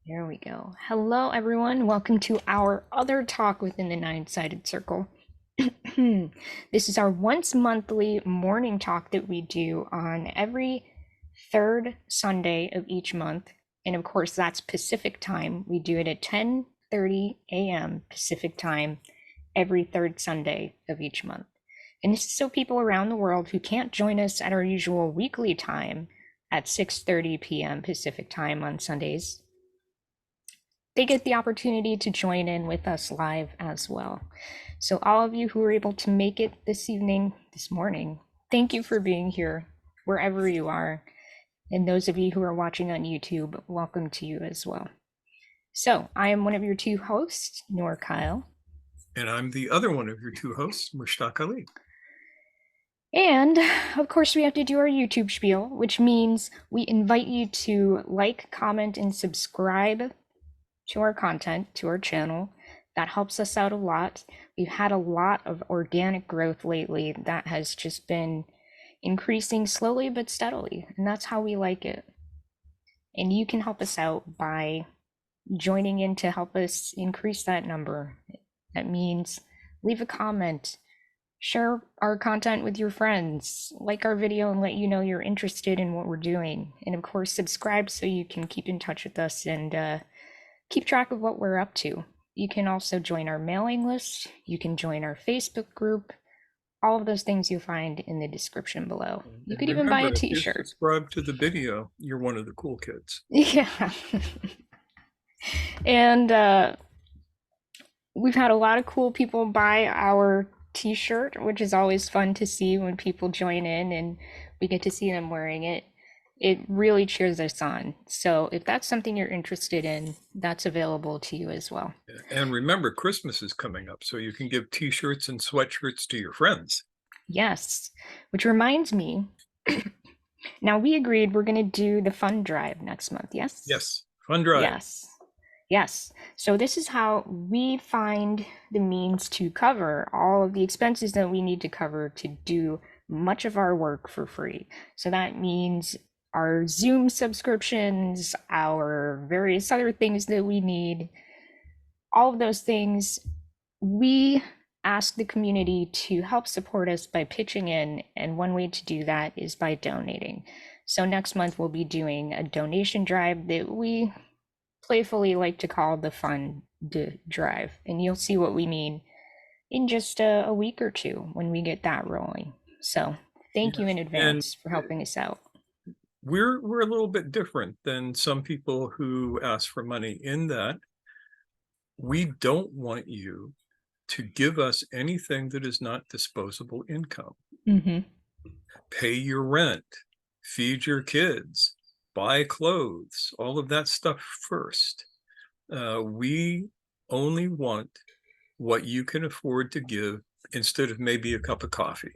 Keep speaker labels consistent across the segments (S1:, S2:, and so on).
S1: There we go. Hello, everyone. Welcome to our other talk within the Nine-Sided Circle. This is our once monthly morning talk that we do on every third Sunday of each month. And of course, that's Pacific time. We do it at 10:30 a.m. Pacific time every third Sunday of each month. And this is so people around the world who can't join us at our usual weekly time at 6:30 p.m. Pacific time on Sundays, they get the opportunity to join in with us live as well. So all of you who were able to make it this evening, this morning, thank you for being here wherever you are. And those of you who are watching on YouTube, welcome to you as well. So I am one of your two hosts, Noor Kyle.
S2: And I'm the other one of your two hosts, Mushtaq Ali.
S1: And of course, we have to do our YouTube spiel, which means we invite you to like, comment, and subscribe to our content, to our channel. That helps us out a lot. We've had a lot of organic growth lately that has just been increasing slowly but steadily, and that's how we like it. And you can help us out by joining in to help us increase that number. That means leave a comment, share our content with your friends, like our video and let you know you're interested in what we're doing. And of course, subscribe so you can keep in touch with us and keep track of what we're up to. You can also join our mailing list. You can join our Facebook group. All of those things you'll find in the description below. You could even buy a
S2: If you
S1: t-shirt.
S2: subscribe to the video, you're one of the cool kids.
S1: Yeah. And we've had a lot of cool people buy our t-shirt, which is always fun to see when people join in and we get to see them wearing it. It really cheers us on. So if that's something you're interested in, that's available to you as well.
S2: And remember, Christmas is coming up, so you can give t-shirts and sweatshirts to your friends.
S1: Yes, which reminds me, now we agreed we're going to do the fund drive next month, yes?
S2: Yes, fun drive.
S1: Yes. Yes. So this is how we find the means to cover all of the expenses that we need to cover to do much of our work for free. So that means our Zoom subscriptions, our various other things that we need, all of those things, we ask the community to help support us by pitching in, and one way to do that is by donating. So next month we'll be doing a donation drive that we playfully like to call the fund drive, and you'll see what we mean in just a week or two when we get that rolling. So thank you in advance for helping us out.
S2: We're a little bit different than some people who ask for money in that we don't want you to give us anything that is not disposable income.
S1: Mm-hmm.
S2: Pay your rent, feed your kids, buy clothes, all of that stuff first. We only want what you can afford to give instead of maybe a cup of coffee,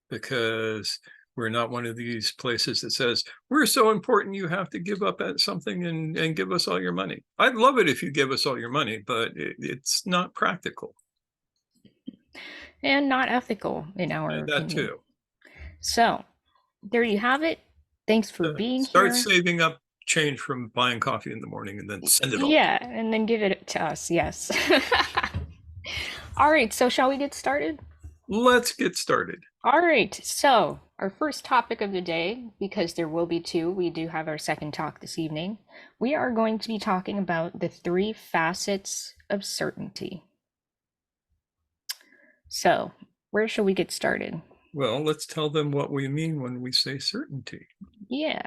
S2: because we're not one of these places that says, we're so important you have to give up at something and give us all your money. I'd love it if you give us all your money, but it's not practical.
S1: And not ethical, in our
S2: And
S1: opinion.
S2: that too.
S1: So there you have it. Thanks for being
S2: Start
S1: here.
S2: saving up change from buying coffee in the morning and then send it all.
S1: Yeah, and then give it to us, yes. All right, so shall we get started?
S2: Let's get started.
S1: All right, so our first topic of the day, because there will be two, we do have our second talk this evening. We are going to be talking about the three facets of certainty. So, where shall we get started?
S2: Well, let's tell them what we mean when we say certainty.
S1: Yeah.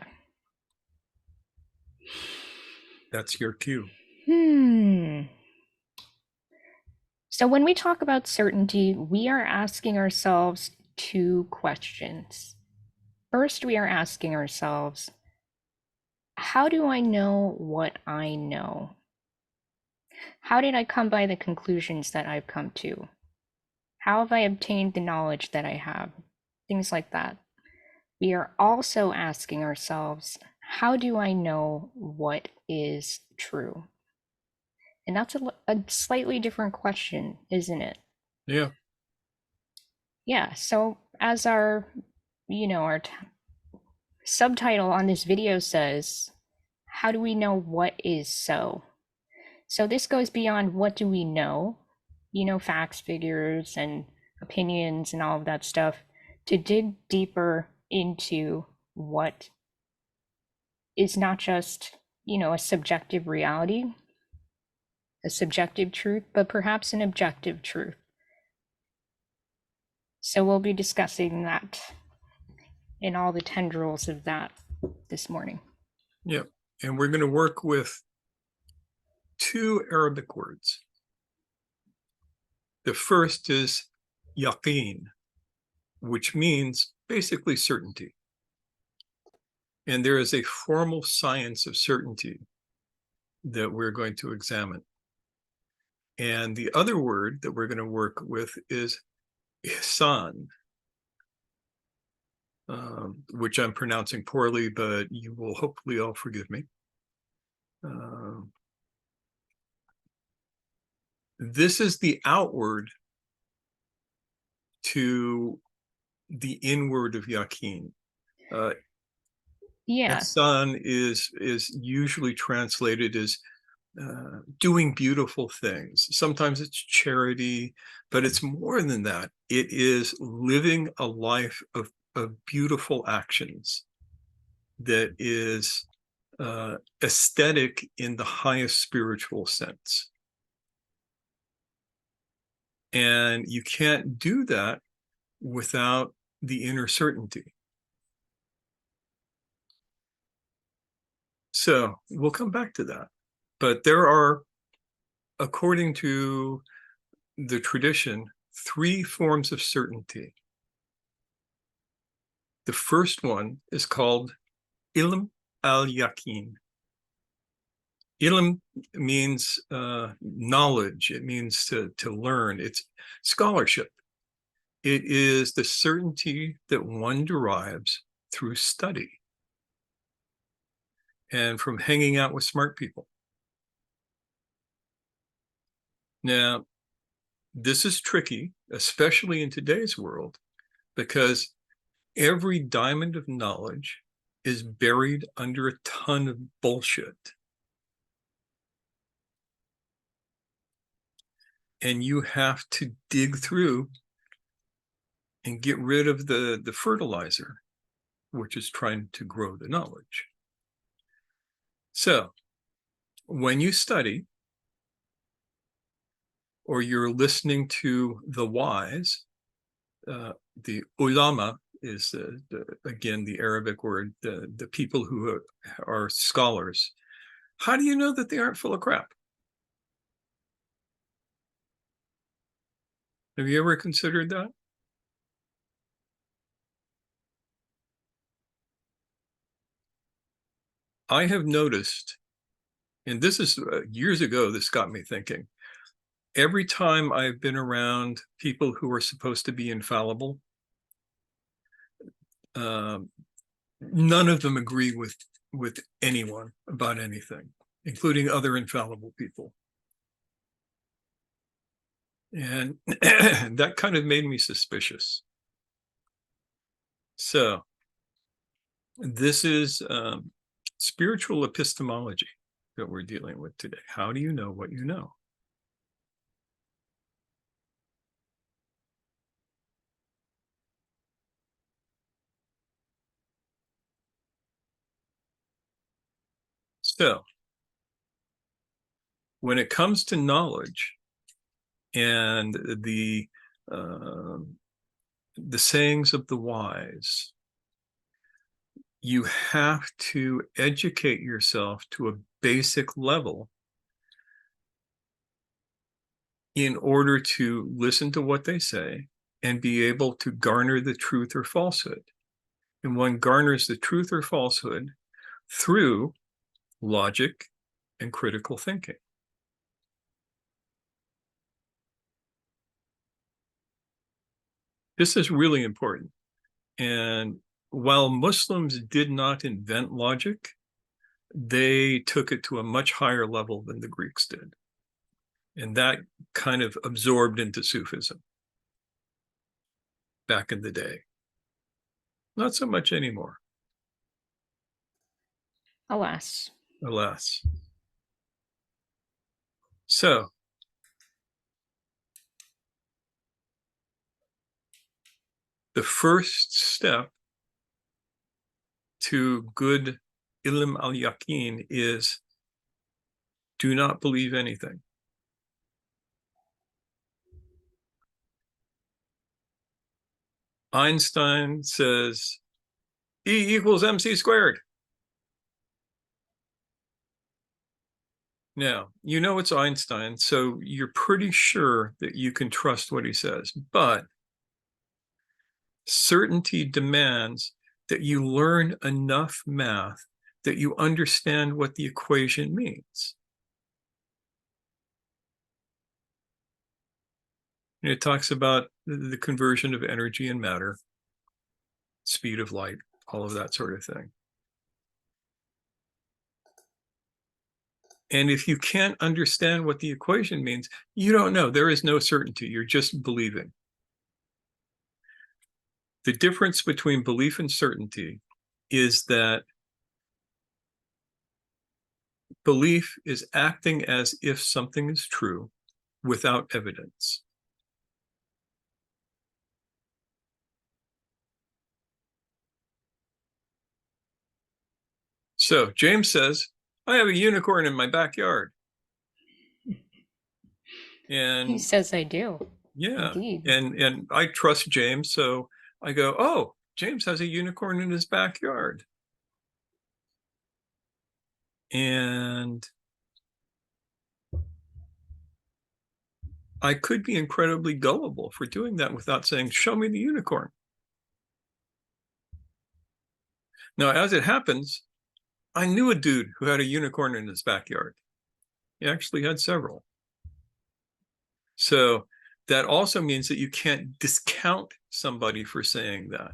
S2: That's your cue.
S1: So when we talk about certainty, we are asking ourselves two questions. First, we are asking ourselves, how do I know what I know? How did I come by the conclusions that I've come to? How have I obtained the knowledge that I have? Things like that. We are also asking ourselves, how do I know what is true? And that's a slightly different question, isn't it?
S2: Yeah.
S1: Yeah, so as our subtitle on this video says, how do we know what is so? So this goes beyond what do we know, facts, figures, and opinions and all of that stuff, to dig deeper into what is not just, a subjective reality, a subjective truth, but perhaps an objective truth. So we'll be discussing that and all the tendrils of that this morning.
S2: Yeah. And we're going to work with two Arabic words. The first is Yaqin, which means basically certainty. And there is a formal science of certainty that we're going to examine. And the other word that we're going to work with is ihsan, which I'm pronouncing poorly, but you will hopefully all forgive me. This is the outward to the inward of Yaqin.
S1: Yeah.
S2: Ihsan is usually translated as doing beautiful things. Sometimes it's charity, but it's more than that. It is living a life of beautiful actions that is aesthetic in the highest spiritual sense. And you can't do that without the inner certainty. So we'll come back to that. But there are, according to the tradition, three forms of certainty. The first one is called ilm al-yaqin. Ilm means knowledge. It means to learn. It's scholarship. It is the certainty that one derives through study and from hanging out with smart people. Now, this is tricky, especially in today's world, because every diamond of knowledge is buried under a ton of bullshit. And you have to dig through and get rid of the fertilizer, which is trying to grow the knowledge. So when you study or you're listening to the wise, the ulama is, again, the Arabic word, the people who are scholars. How do you know that they aren't full of crap? Have you ever considered that? I have noticed, and this is years ago, this got me thinking. Every time I've been around people who are supposed to be infallible, none of them agree with anyone about anything, including other infallible people. And that kind of made me suspicious. So this is spiritual epistemology that we're dealing with today. How do you know what you know? So when it comes to knowledge and the sayings of the wise, you have to educate yourself to a basic level in order to listen to what they say and be able to garner the truth or falsehood. And one garners the truth or falsehood through logic and critical thinking. This is really important. And while Muslims did not invent logic, they took it to a much higher level than the Greeks did. And that kind of absorbed into Sufism back in the day. Not so much anymore.
S1: Alas.
S2: alas. So the first step to good ilm al-yaqin is do not believe anything. Einstein says E equals mc squared. Now, you know it's Einstein, so you're pretty sure that you can trust what he says. But certainty demands that you learn enough math that you understand what the equation means. And it talks about the conversion of energy and matter, speed of light, all of that sort of thing. And if you can't understand what the equation means, you don't know. There is no certainty. You're just believing. The difference between belief and certainty is that belief is acting as if something is true without evidence. So James says, I have a unicorn in my backyard. And
S1: He says I do.
S2: yeah,
S1: Indeed.
S2: and I trust James, so I go, oh, James has a unicorn in his backyard. And I could be incredibly gullible for doing that without saying, show me the unicorn. Now, as it happens, I knew a dude who had a unicorn in his backyard. He actually had several. So that also means that you can't discount somebody for saying that.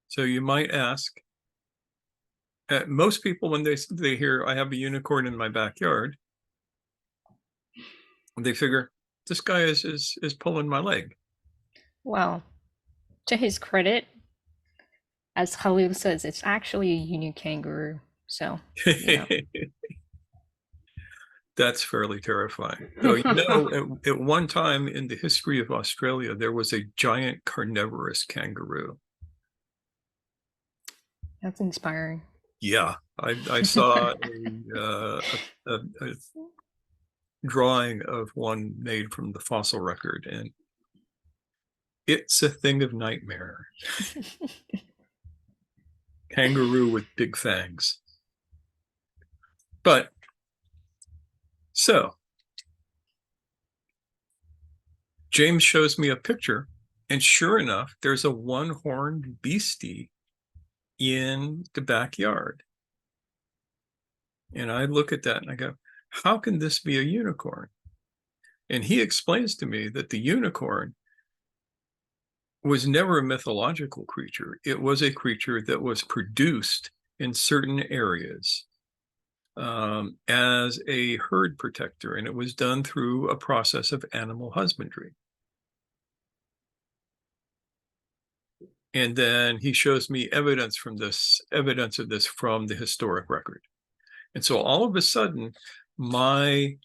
S2: So you might ask, most people, when they hear I have a unicorn in my backyard, they figure this guy is pulling my leg.
S1: Well, to his credit, as Khalil says, it's actually a uni kangaroo. So, you know.
S2: That's fairly terrifying. Though, you know, at one time in the history of Australia, there was a giant carnivorous kangaroo.
S1: That's inspiring.
S2: Yeah, I saw a drawing of one made from the fossil record, and it's a thing of nightmare. Kangaroo with big fangs. But so James shows me a picture, and sure enough, there's a one-horned beastie in the backyard. And I look at that and I go, how can this be a unicorn? And he explains to me that the unicorn was never a mythological creature. It was a creature that was produced in certain areas as a herd protector, and it was done through a process of animal husbandry. And then he shows me evidence of this from the historic record. And so all of a sudden, my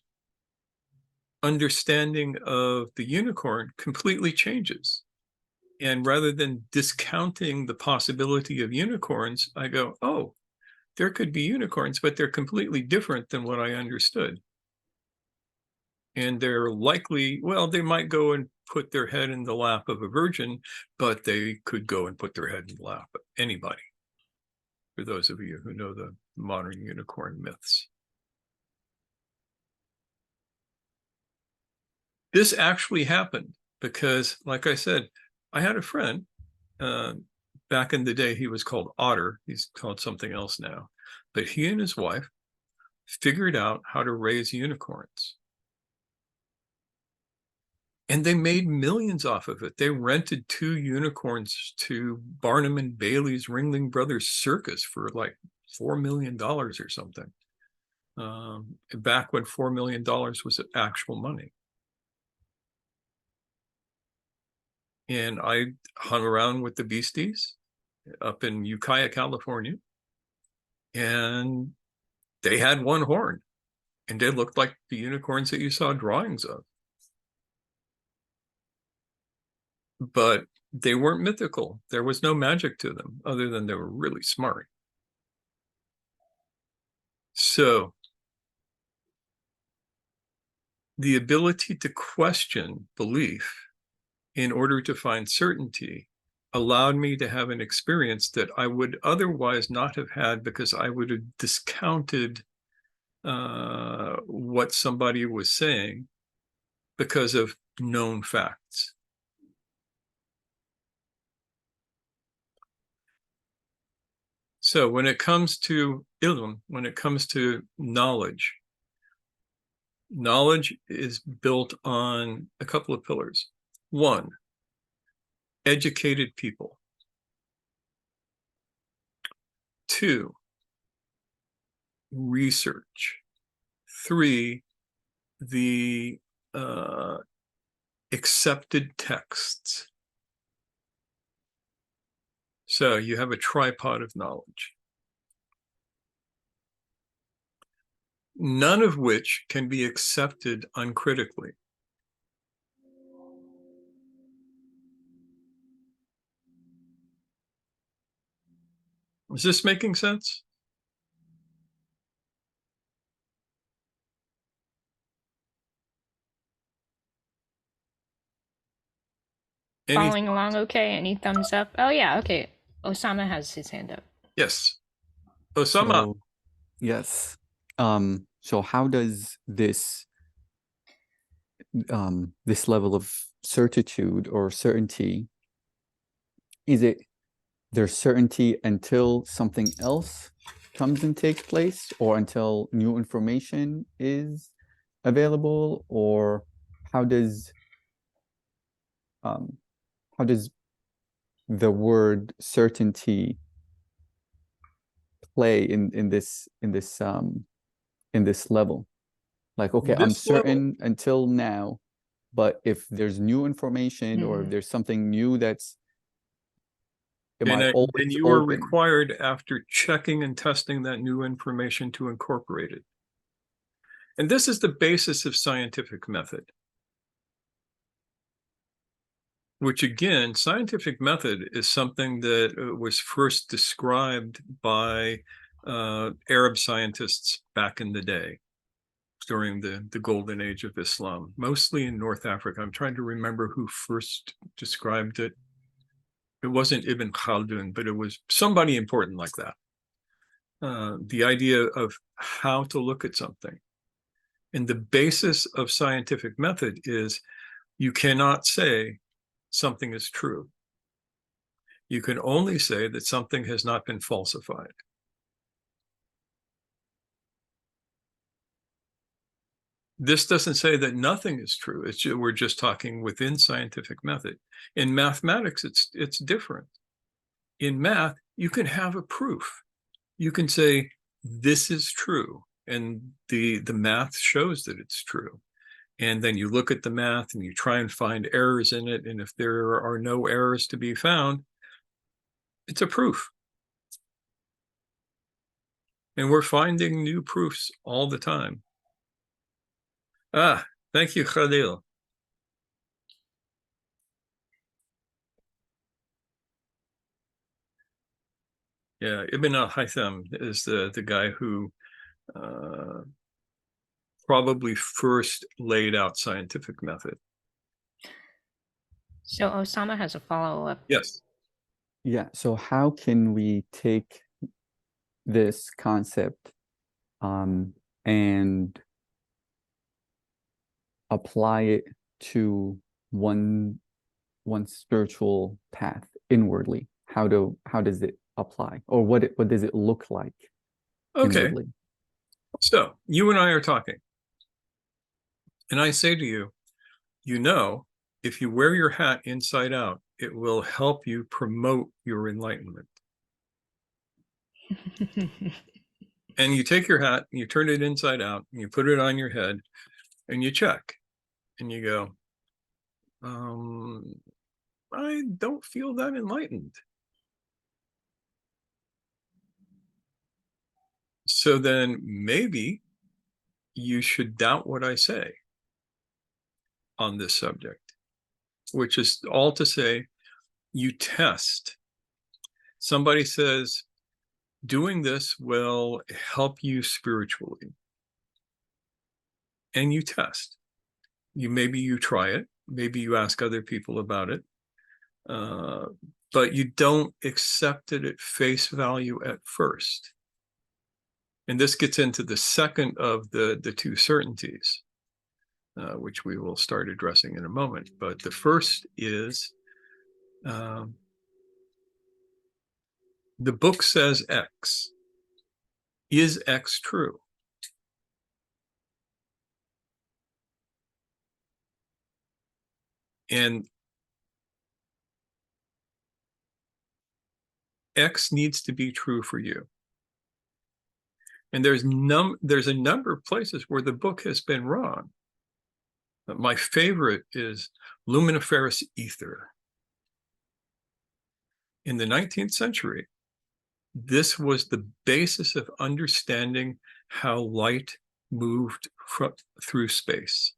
S2: understanding of the unicorn completely changes. And rather than discounting the possibility of unicorns, I go, oh, there could be unicorns, but they're completely different than what I understood. And they're likely, well, they might go and put their head in the lap of a virgin, but they could go and put their head in the lap of anybody, for those of you who know the modern unicorn myths. This actually happened because, like I said, I had a friend, back in the day, he was called Otter. He's called something else now. But he and his wife figured out how to raise unicorns. And they made millions off of it. They rented 2 unicorns to Barnum and Bailey's Ringling Brothers Circus for like $4 million or something. Back when $4 million was actual money. and I hung around with the Beasties up in Ukiah, California, and they had one horn, and they looked like the unicorns that you saw drawings of. But they weren't mythical. There was no magic to them other than they were really smart. So the ability to question belief in order to find certainty allowed me to have an experience that I would otherwise not have had, because I would have discounted what somebody was saying because of known facts. So when it comes to ilm, when it comes to knowledge, knowledge is built on a couple of pillars. One, educated people. Two, research. Three, the accepted texts. So you have a tripod of knowledge, none of which can be accepted uncritically. Is this making sense? Any?
S1: Following along okay? Any thumbs up? Oh, yeah, okay. Osama has his hand up.
S2: Yes. Osama.
S3: So, yes. So how does this level of certitude or certainty, is it there's certainty until something else comes and takes place, or until new information is available, or how does how does the word certainty play in this level? Like, okay, I'm
S2: This level,
S3: certain until now, but if there's new information or if there's something new that's, am I
S2: and
S3: always
S2: you are
S3: open?
S2: required, after checking and testing that new information, to incorporate it. And this is the basis of scientific method. Which again, scientific method is something that was first described by Arab scientists back in the day, during the golden age of Islam, mostly in North Africa. I'm trying to remember who first described it. It wasn't Ibn Khaldun, but it was somebody important like that. The idea of how to look at something. And the basis of scientific method is you cannot say something is true. You can only say that something has not been falsified. This doesn't say that nothing is true. We're just talking within scientific method. In mathematics, it's different. In math, you can have a proof. You can say, this is true. And the math shows that it's true. And then you look at the math and you try and find errors in it. And if there are no errors to be found, it's a proof. And we're finding new proofs all the time. Ah, thank you, Khalil. Yeah, Ibn al-Haytham is the guy who probably first laid out scientific method.
S1: So Osama has a follow-up.
S2: Yes.
S3: Yeah, so how can we take this concept and apply it to one spiritual path inwardly? How does it apply, or what does it look like inwardly?
S2: So you and I are talking, and I say to you, if you wear your hat inside out, it will help you promote your enlightenment. And you take your hat, and you turn it inside out, and you put it on your head, and you check, and you go, I I don't feel that enlightened. So then maybe you should doubt what I say on this subject, which is all to say, you test. Somebody says, doing this will help you spiritually. And you test. Maybe you try it. Maybe you ask other people about it. But you don't accept it at face value at first. And this gets into the second of the two certainties, which we will start addressing in a moment. But the first is, the book says X. Is X true? And X needs to be true for you. And there's a number of places where the book has been wrong. But my favorite is luminiferous ether. In the 19th century, this was the basis of understanding how light moved through space.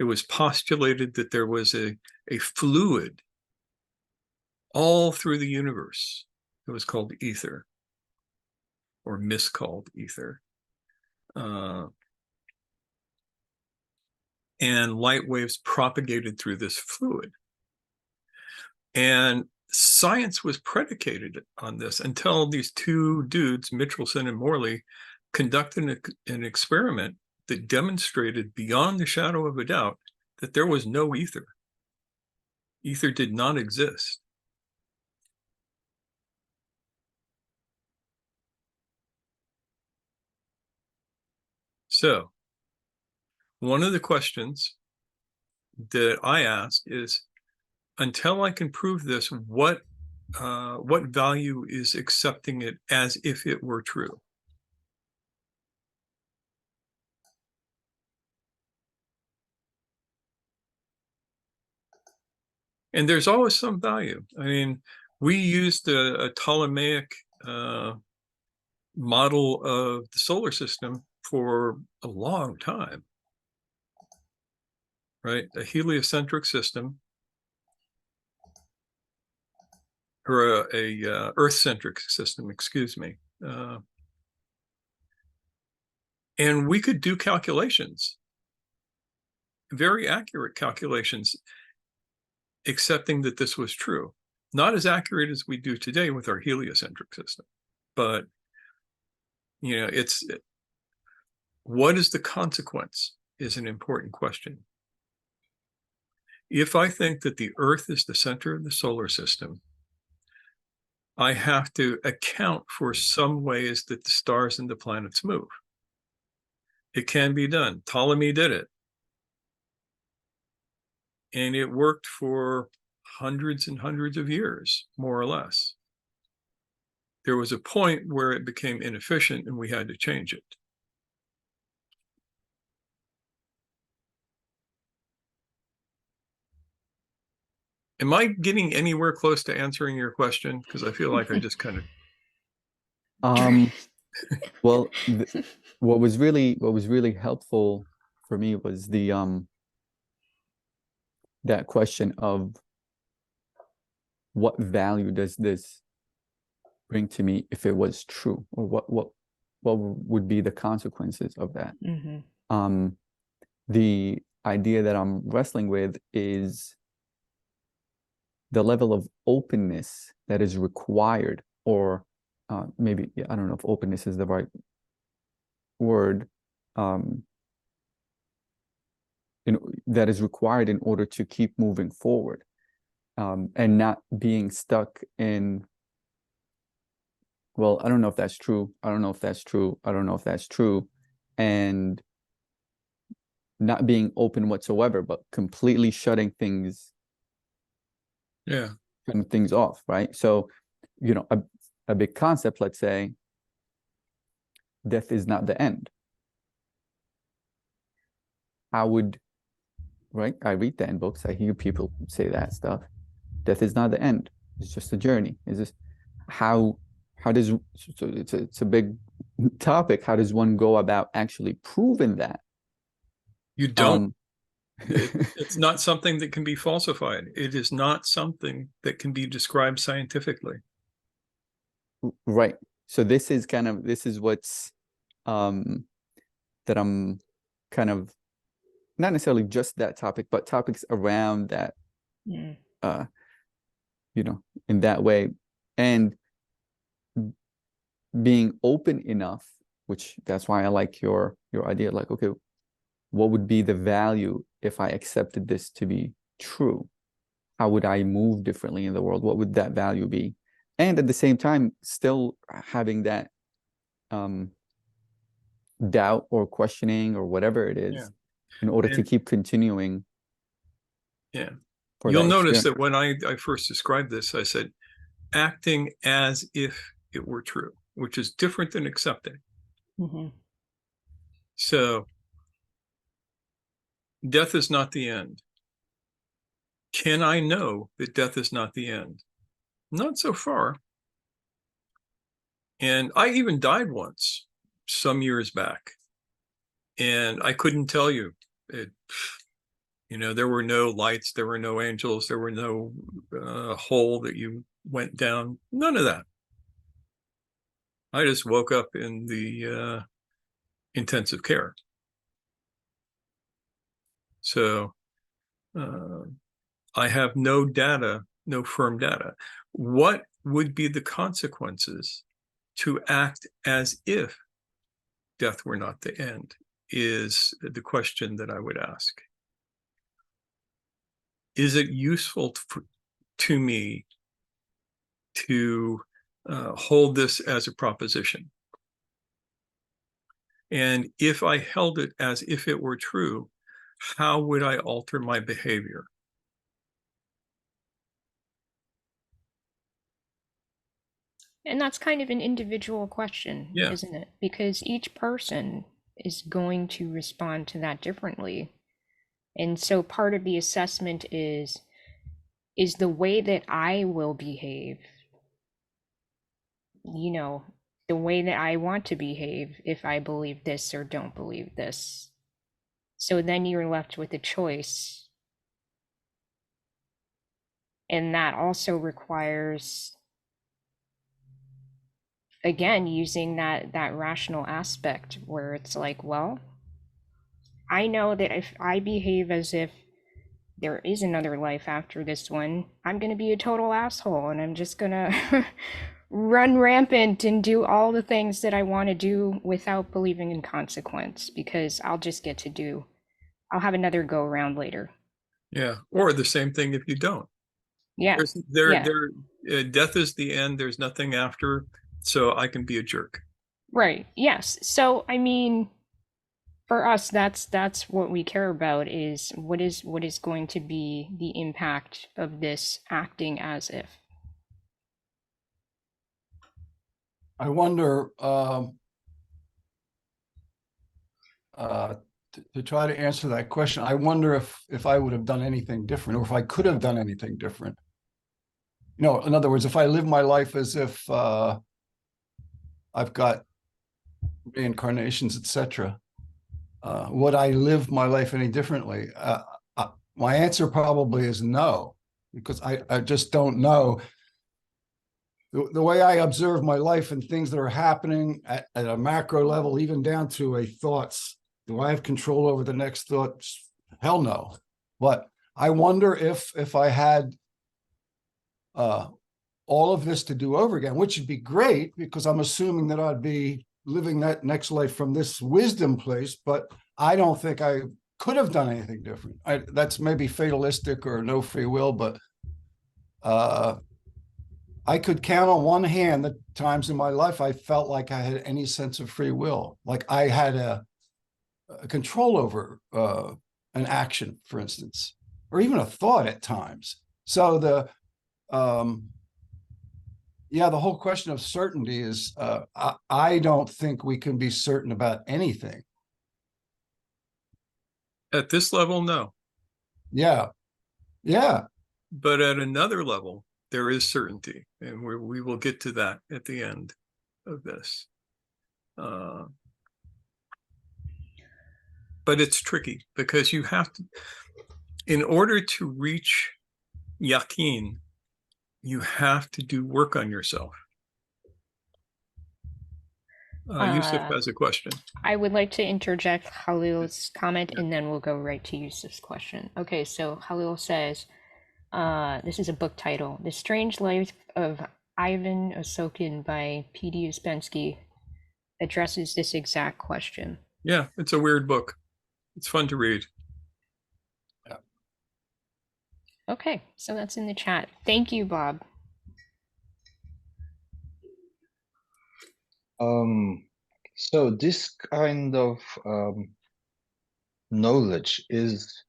S2: It was postulated that there was a fluid all through the universe. It was called ether, or miscalled ether. And light waves propagated through this fluid. And science was predicated on this until these two dudes, Mitchelson and Morley, conducted an experiment that demonstrated beyond the shadow of a doubt that there was no ether. Ether did not exist. So, one of the questions that I ask is, until I can prove this, what value is accepting it as if it were true? And there's always some value. I mean, we used a Ptolemaic model of the solar system for a long time, right? A heliocentric system, or a Earth-centric system, excuse me. And we could do calculations, very accurate calculations, accepting that this was true. Not as accurate as we do today with our heliocentric system, but what is the consequence is an important question. If I think that the Earth is the center of the solar system, I have to account for some ways that the stars and the planets move. It can be done. Ptolemy did it. And it worked for hundreds and hundreds of years, more or less. There was a point where it became inefficient and we had to change it. Am I getting anywhere close to answering your question? Because I feel like I just kind of...
S3: Well, what was really helpful for me was that question of what value does this bring to me if it was true, or what would be the consequences of that.
S1: Mm-hmm.
S3: The idea that I'm wrestling with is the level of openness that is required, or maybe, I don't know if openness is the right word, that is required in order to keep moving forward, and not being stuck in, well, I don't know if that's true. I don't know if that's true. I don't know if that's true. And not being open whatsoever, but completely shutting things off, right? So, a big concept, let's say, death is not the end. Right? I read that in books. I hear people say that stuff. Death is not the end. It's just a journey. Is this how does, so it's a big topic. How does one go about actually proving that?
S2: You don't.
S3: Um,
S2: It's not something that can be falsified. It is not something that can be described scientifically.
S3: right. So this is what's um that I'm kind of, not necessarily just that topic, but topics around that,
S1: Mm.
S3: uh, in that way. And being open enough, which that's why I like your idea, like, okay, what would be the value if I accepted this to be true? How would I move differently in the world? What would that value be? And at the same time, still having that doubt or questioning or whatever it
S2: Yeah.
S3: is, in order to
S2: And
S3: keep continuing
S2: yeah,
S3: for
S2: you'll
S3: that
S2: notice
S3: experience.
S2: that when I first described this, I said acting as if it were true, which is different than accepting.
S1: Hmm.
S2: So death is not the end. Can I know that death is not the end? Not so far. And I even died once some years back, and I couldn't tell you. It, there were no lights, there were no angels, there were no hole that you went down. None of that. I just woke up in the intensive care. So uh, I have no data, no firm data. What would be the consequences to act as if death were not the end is the question that I would ask. Is it useful to me to hold this as a proposition? And if I held it as if it were true, how would I alter my behavior?
S1: And that's kind of an individual question,
S2: Yeah,
S1: isn't it? Because each person is going to respond to that differently. And so part of the assessment is the way that I will behave, you know, the way that I want to behave if I believe this or don't believe this. So then you're left with a choice. And that also requires, again, using that rational aspect where it's like, well, I know that if I behave as if there is another life after this one, I'm going to be a total asshole and I'm just going to run rampant and do all the things that I want to do without believing in consequence because I'll have another go around later.
S2: yeah. Or the same thing if you don't.
S1: Yeah.
S2: There's there
S1: Yeah.
S2: there death is the end. There's nothing after, so I can be a jerk.
S1: Right. Yes. So, I mean, for us, that's what we care about is what is going to be the impact of this acting as if.
S4: I wonder, to try to answer that question, I wonder if I would have done anything different, or if I could have done anything different. In other words, if I live my life as if I've got reincarnations, etc., would I live my life any differently? My answer probably is no, because I just don't know. The way I observe my life and things that are happening at a macro level, even down to a thoughts, do I have control over the next thoughts? Hell no. But I wonder if I had all of this to do over again, which would be great because I'm assuming that I'd be living that next life from this wisdom place, but I don't think I could have done anything different. That's maybe fatalistic or no free will, but I could count on one hand the times in my life I felt like I had any sense of free will, like I had a control over an action, for instance, or even a thought at times. So the whole question of certainty is I don't think we can be certain about anything.
S2: At this level, no.
S4: Yeah.
S2: But at another level, there is certainty, and we will get to that at the end of this. But it's tricky because you have to, in order to reach Yaqin, you have to do work on yourself. Yusuf has a question.
S1: I would like to interject Halil's comment, and then we'll go right to Yusuf's question. Okay, so Halil says, this is a book title, The Strange Life of Ivan Osokin by P.D. Uspensky addresses this exact question.
S2: Yeah, it's a weird book. It's fun to read.
S4: Yeah.
S1: Okay, so that's in the chat. Thank you, Bob.
S5: So this kind of knowledge is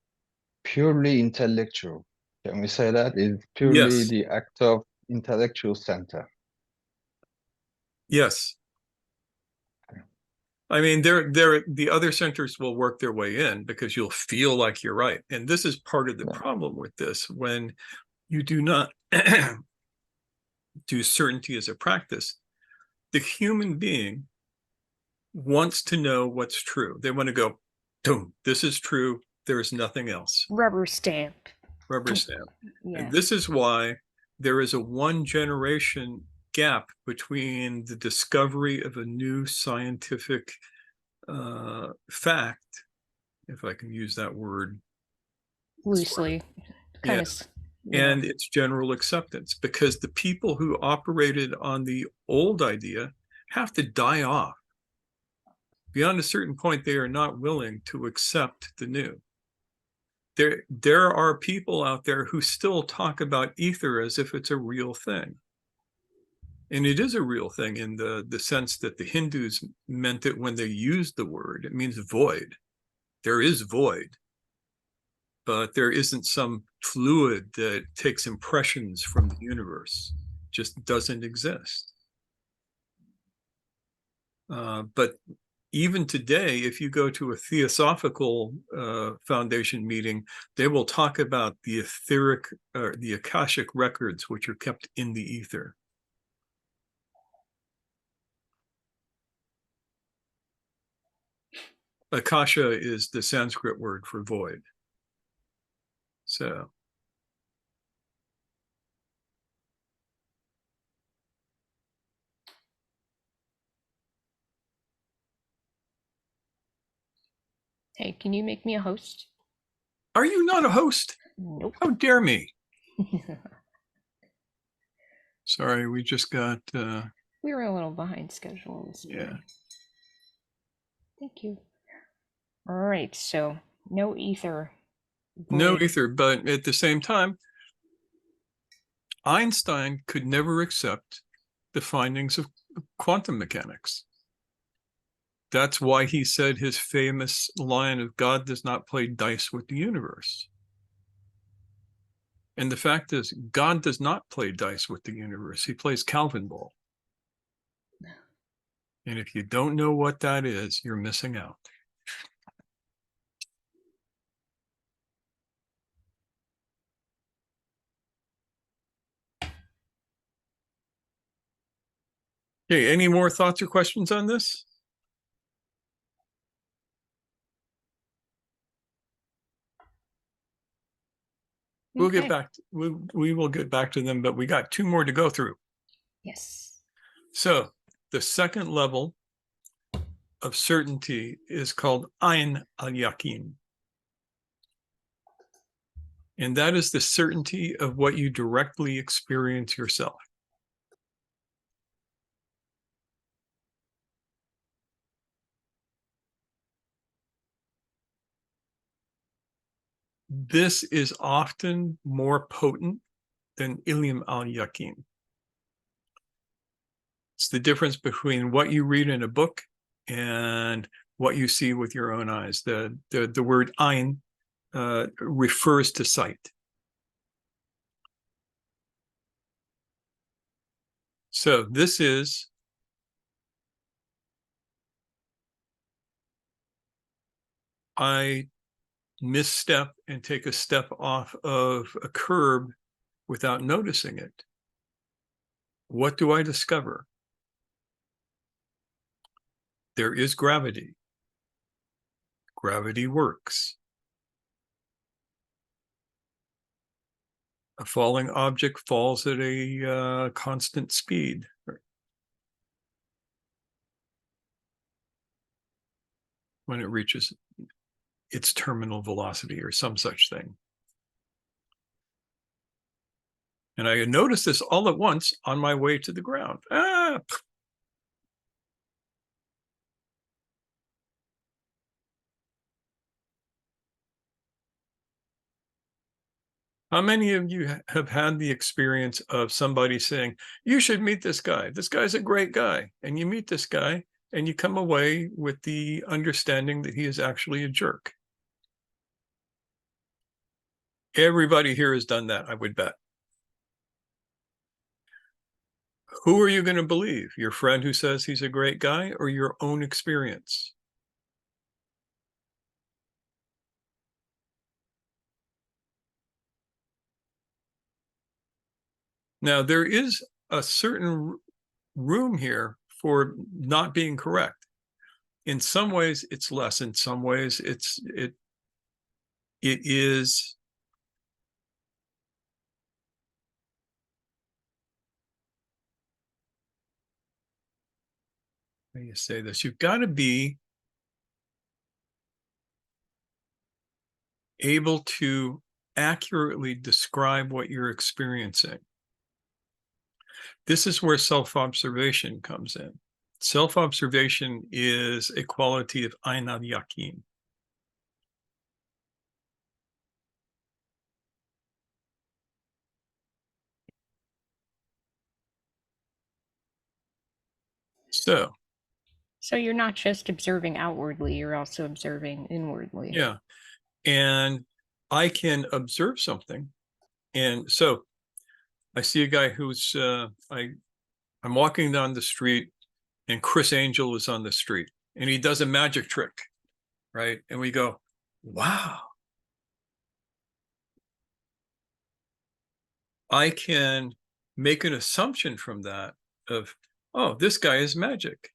S5: purely intellectual. Can we say that? It's purely
S2: Yes.
S5: the act of intellectual center.
S2: Yes. I mean, the other centers will work their way in because you'll feel like you're right. And this is part of the problem with this. When you do not do certainty as a practice, the human being wants to know what's true. They want to go, boom, this is true. There is nothing else.
S1: Rubber stamp.
S2: Rubber stamp.
S1: Yeah.
S2: And this is why there is a 1-generation gap between the discovery of a new scientific fact, if I can use that word
S1: Loosely. Kind of.
S2: And its general acceptance, because the people who operated on the old idea have to die off. Beyond a certain point, they are not willing to accept the new. There are people out there who still talk about ether as if it's a real thing. And it is a real thing in the sense that the Hindus meant it when they used the word. It means void. There is void. But there isn't some fluid that takes impressions from the universe. It just doesn't exist. But even today, if you go to a Theosophical Foundation meeting, they will talk about the etheric, or the Akashic records, which are kept in the ether. Akasha is the Sanskrit word for void. So.
S1: Hey, can you make me a host?
S2: Are you not a host?
S1: Nope.
S2: How dare me? Sorry, we just got...
S1: we were a little behind schedule this morning.
S2: Yeah.
S1: Thank you. All right, so no ether.
S2: No ether, but at the same time, Einstein could never accept the findings of quantum mechanics. That's why he said his famous line of God does not play dice with the universe. And the fact is, God does not play dice with the universe. He plays Calvin ball. And if you don't know what that is, you're missing out. Okay, any more thoughts or questions on this? We'll get back. We will get back to them, but we got 2 more to go through.
S1: Yes.
S2: So the second level of certainty is called Ayn al-Yaqin. And that is the certainty of what you directly experience yourself. This is often more potent than Ilm al-Yaqin. It's the difference between what you read in a book and what you see with your own eyes. The word Ayn refers to sight. So this is I misstep and take a step off of a curb without noticing it, what do I discover? There is gravity. Gravity works. A falling object falls at a constant speed. When it reaches its terminal velocity or some such thing. And I noticed this all at once on my way to the ground. Ah! How many of you have had the experience of somebody saying, you should meet this guy. This guy's a great guy. And you meet this guy and you come away with the understanding that he is actually a jerk. Everybody here has done that, I would bet. Who are you going to believe? Your friend who says he's a great guy or your own experience? Now, there is a certain room here for not being correct. In some ways, it's less. In some ways, it is how do you say this? You've got to be able to accurately describe what you're experiencing. This is where self-observation comes in. Self-observation is a quality of Ayn al-Yaqin.
S1: So you're not just observing outwardly, you're also observing inwardly.
S2: Yeah. And I can observe something. And so I see a guy who's, I'm walking down the street and Chris Angel is on the street and he does a magic trick, right? And we go, wow. I can make an assumption from that of, oh, this guy is magic.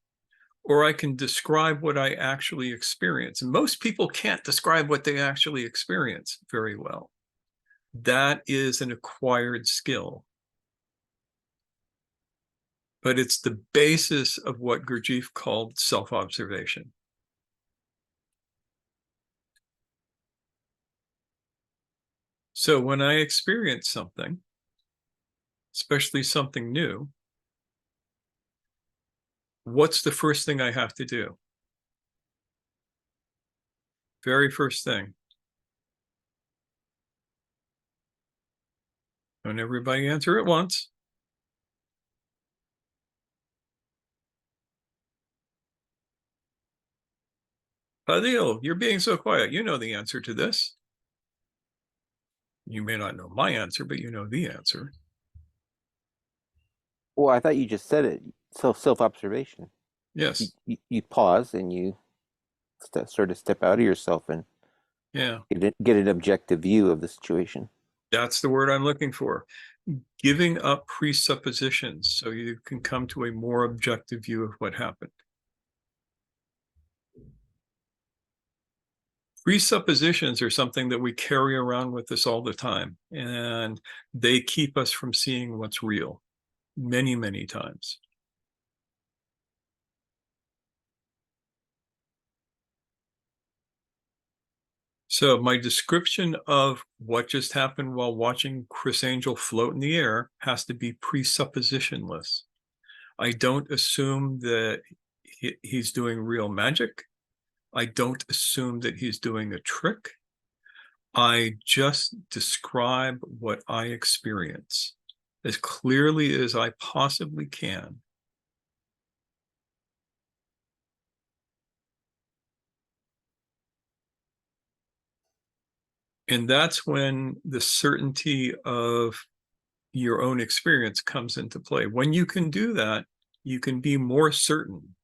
S2: Or I can describe what I actually experience. And most people can't describe what they actually experience very well. That is an acquired skill. But it's the basis of what Gurdjieff called self-observation. So when I experience something, especially something new, what's the first thing I have to do? Very first thing. Don't everybody answer at once. Adil, you're being so quiet. You know the answer to this. You may not know my answer, but you know the answer.
S6: Well, I thought you just said it. Self-observation.
S2: Yes.
S6: You pause and you sort of step out of yourself and get an objective view of the situation.
S2: That's the word I'm looking for. Giving up presuppositions so you can come to a more objective view of what happened. Presuppositions are something that we carry around with us all the time, and they keep us from seeing what's real many, many times. So my description of what just happened while watching Chris Angel float in the air has to be presuppositionless. I don't assume that he's doing real magic. I don't assume that he's doing a trick. I just describe what I experience as clearly as I possibly can. And that's when the certainty of your own experience comes into play. When you can do that, you can be more certain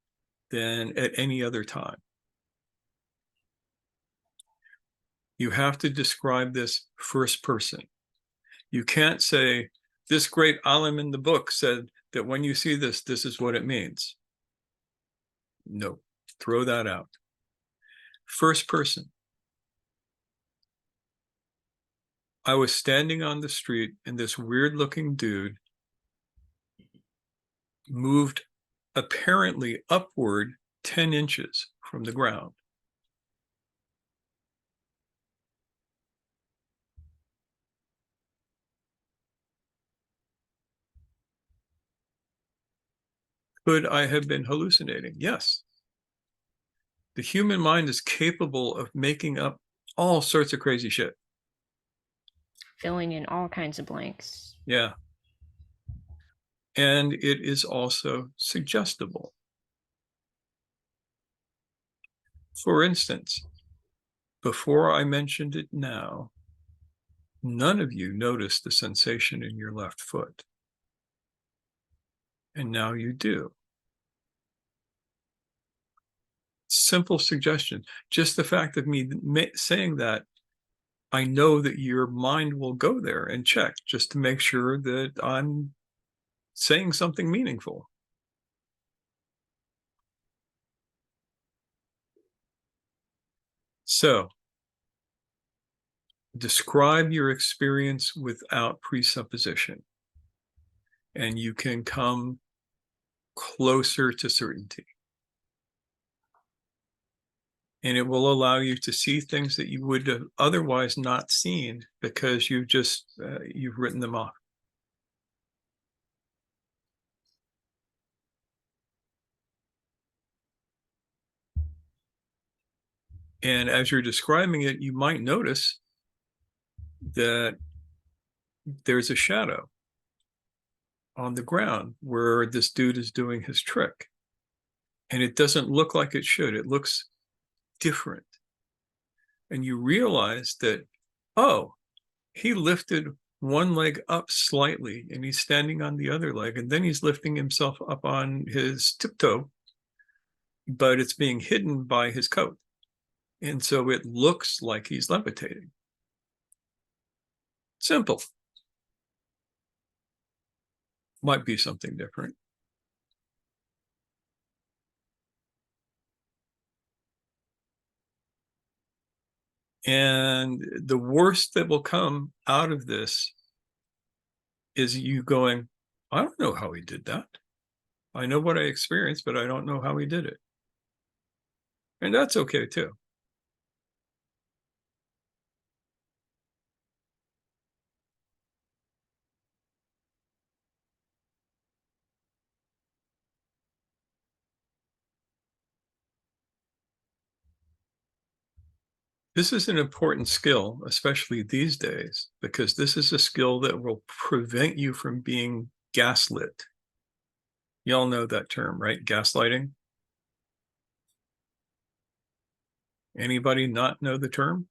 S2: than at any other time. You have to describe this first person. You can't say, this great alim in the book said that when you see this, this is what it means. No, throw that out. First person. I was standing on the street and this weird looking dude moved apparently upward 10 inches from the ground. Could I have been hallucinating? Yes. The human mind is capable of making up all sorts of crazy shit.
S1: Filling in all kinds of blanks.
S2: Yeah. And it is also suggestible. For instance, before I mentioned it now, none of you noticed the sensation in your left foot. And now you do. Simple suggestion. Just the fact of me saying that, I know that your mind will go there and check just to make sure that I'm saying something meaningful. So, describe your experience without presupposition, and you can come closer to certainty. And it will allow you to see things that you would have otherwise not seen because you've written them off. And as you're describing it, you might notice that there's a shadow on the ground where this dude is doing his trick. And it doesn't look like it should. It looks different. And you realize that, oh, he lifted one leg up slightly and he's standing on the other leg. And then he's lifting himself up on his tiptoe, but it's being hidden by his coat. And so it looks like he's levitating. Simple. Might be something different. And the worst that will come out of this is you going, I don't know how he did that. I know what I experienced, but I don't know how he did it. And that's okay too. This is an important skill, especially these days, because this is a skill that will prevent you from being gaslit. Y'all know that term, right? Gaslighting. Anybody not know the term?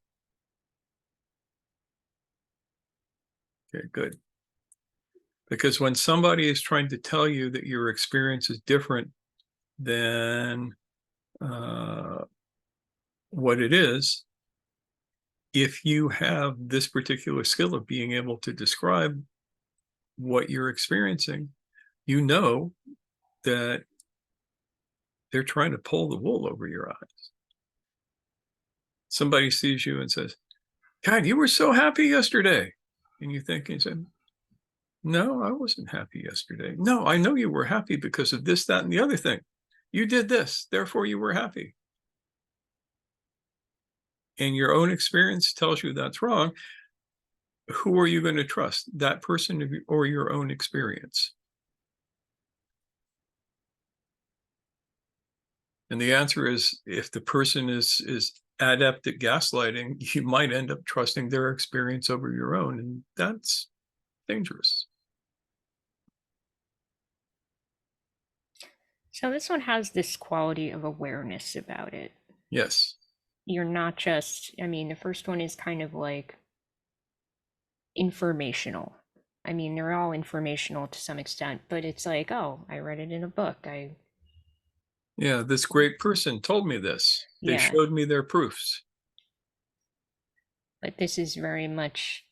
S2: Okay, good. Because when somebody is trying to tell you that your experience is different than what it is, if you have this particular skill of being able to describe what you're experiencing, you know that they're trying to pull the wool over your eyes. Somebody sees you and says, God, you were so happy yesterday. And you think, and say, no, I wasn't happy yesterday. No, I know you were happy because of this, that, and the other thing. You did this, therefore you were happy. And your own experience tells you that's wrong. Who are you going to trust, that person or your own experience? And the answer is, if the person is adept at gaslighting, you might end up trusting their experience over your own, and that's dangerous.
S1: So this one has this quality of awareness about it.
S2: Yes.
S1: You're not just, I mean, the first one is kind of like informational. I mean, they're all informational to some extent, but it's like, oh, I read it in a book.
S2: Yeah, this great person told me this. They showed me their proofs.
S1: But this is very much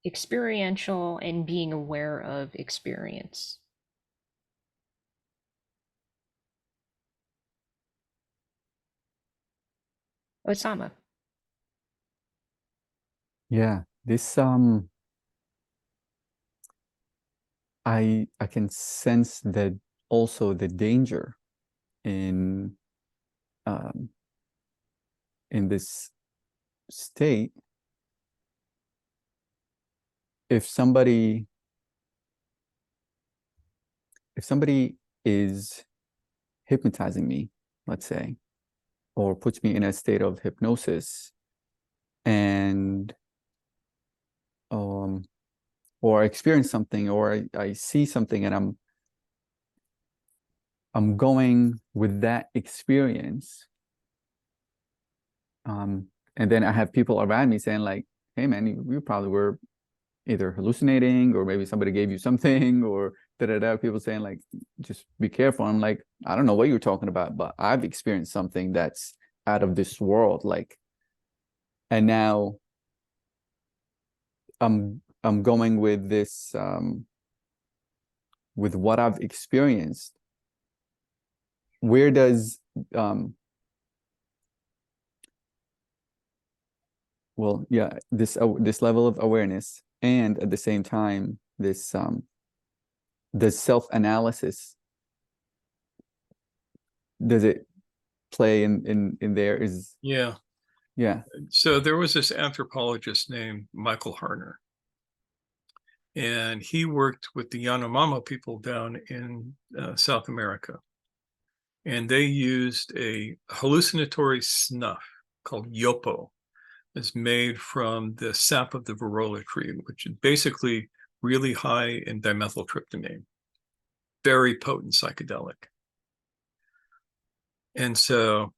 S1: experiential and being aware of experience. Osama.
S3: Yeah, this I can sense that also the danger in um in this state. If somebody is hypnotizing me, let's say, or puts me in a state of hypnosis, and um or I experience something, or I see something, and I'm going with that experience, and then I have people around me saying like, hey man, you probably were either hallucinating, or maybe somebody gave you something, or da da da. People saying like, just be careful. I'm like, I don't know what you're talking about, but I've experienced something that's out of this world. Like, and now I'm going with this, with what I've experienced. Where does well, yeah, this level of awareness, and at the same time this self-analysis, does it play in there? Is
S2: Yeah.
S3: Yeah.
S2: So there was this anthropologist named Michael Harner, and he worked with the Yanomamo people down in South America. And they used a hallucinatory snuff called yopo. It's made from the sap of the Varrola tree, which is basically really high in dimethyltryptamine, very potent psychedelic. And so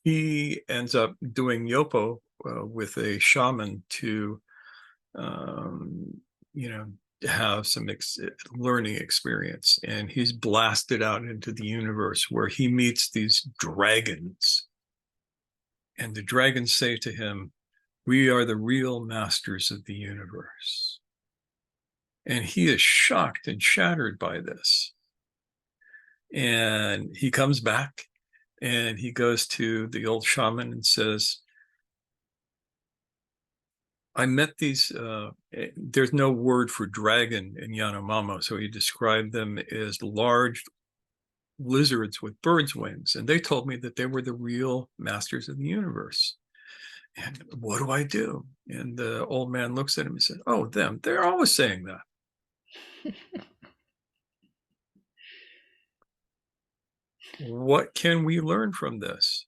S2: he ends up doing yopo with a shaman to, you know, have some learning experience. And he's blasted out into the universe where he meets these dragons. And the dragons say to him, "We are the real masters of the universe." And he is shocked and shattered by this. And he comes back and he goes to the old shaman and says, I met these, there's no word for dragon in Yanomamo, so he described them as large lizards with birds' wings. And they told me that they were the real masters of the universe. And what do I do? And the old man looks at him and said, oh, them, they're always saying that. What can we learn from this?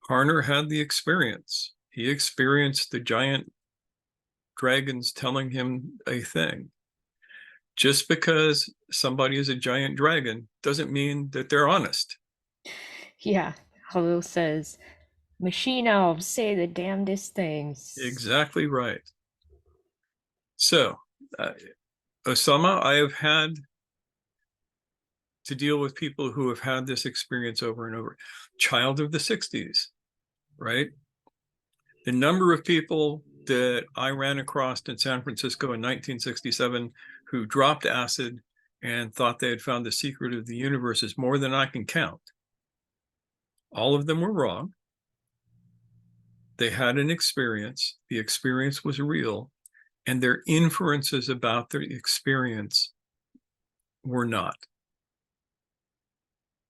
S2: Harner had the experience. He experienced the giant dragons telling him a thing. Just because somebody is a giant dragon doesn't mean that they're honest.
S1: Yeah, Halil says, machine elves say the damnedest things.
S2: Exactly right. So, Osama, I have had to deal with people who have had this experience over and over. Child of the 60s, right? The number of people that I ran across in San Francisco in 1967 who dropped acid and thought they had found the secret of the universe is more than I can count. All of them were wrong. They had an experience. The experience was real, and their inferences about their experience were not.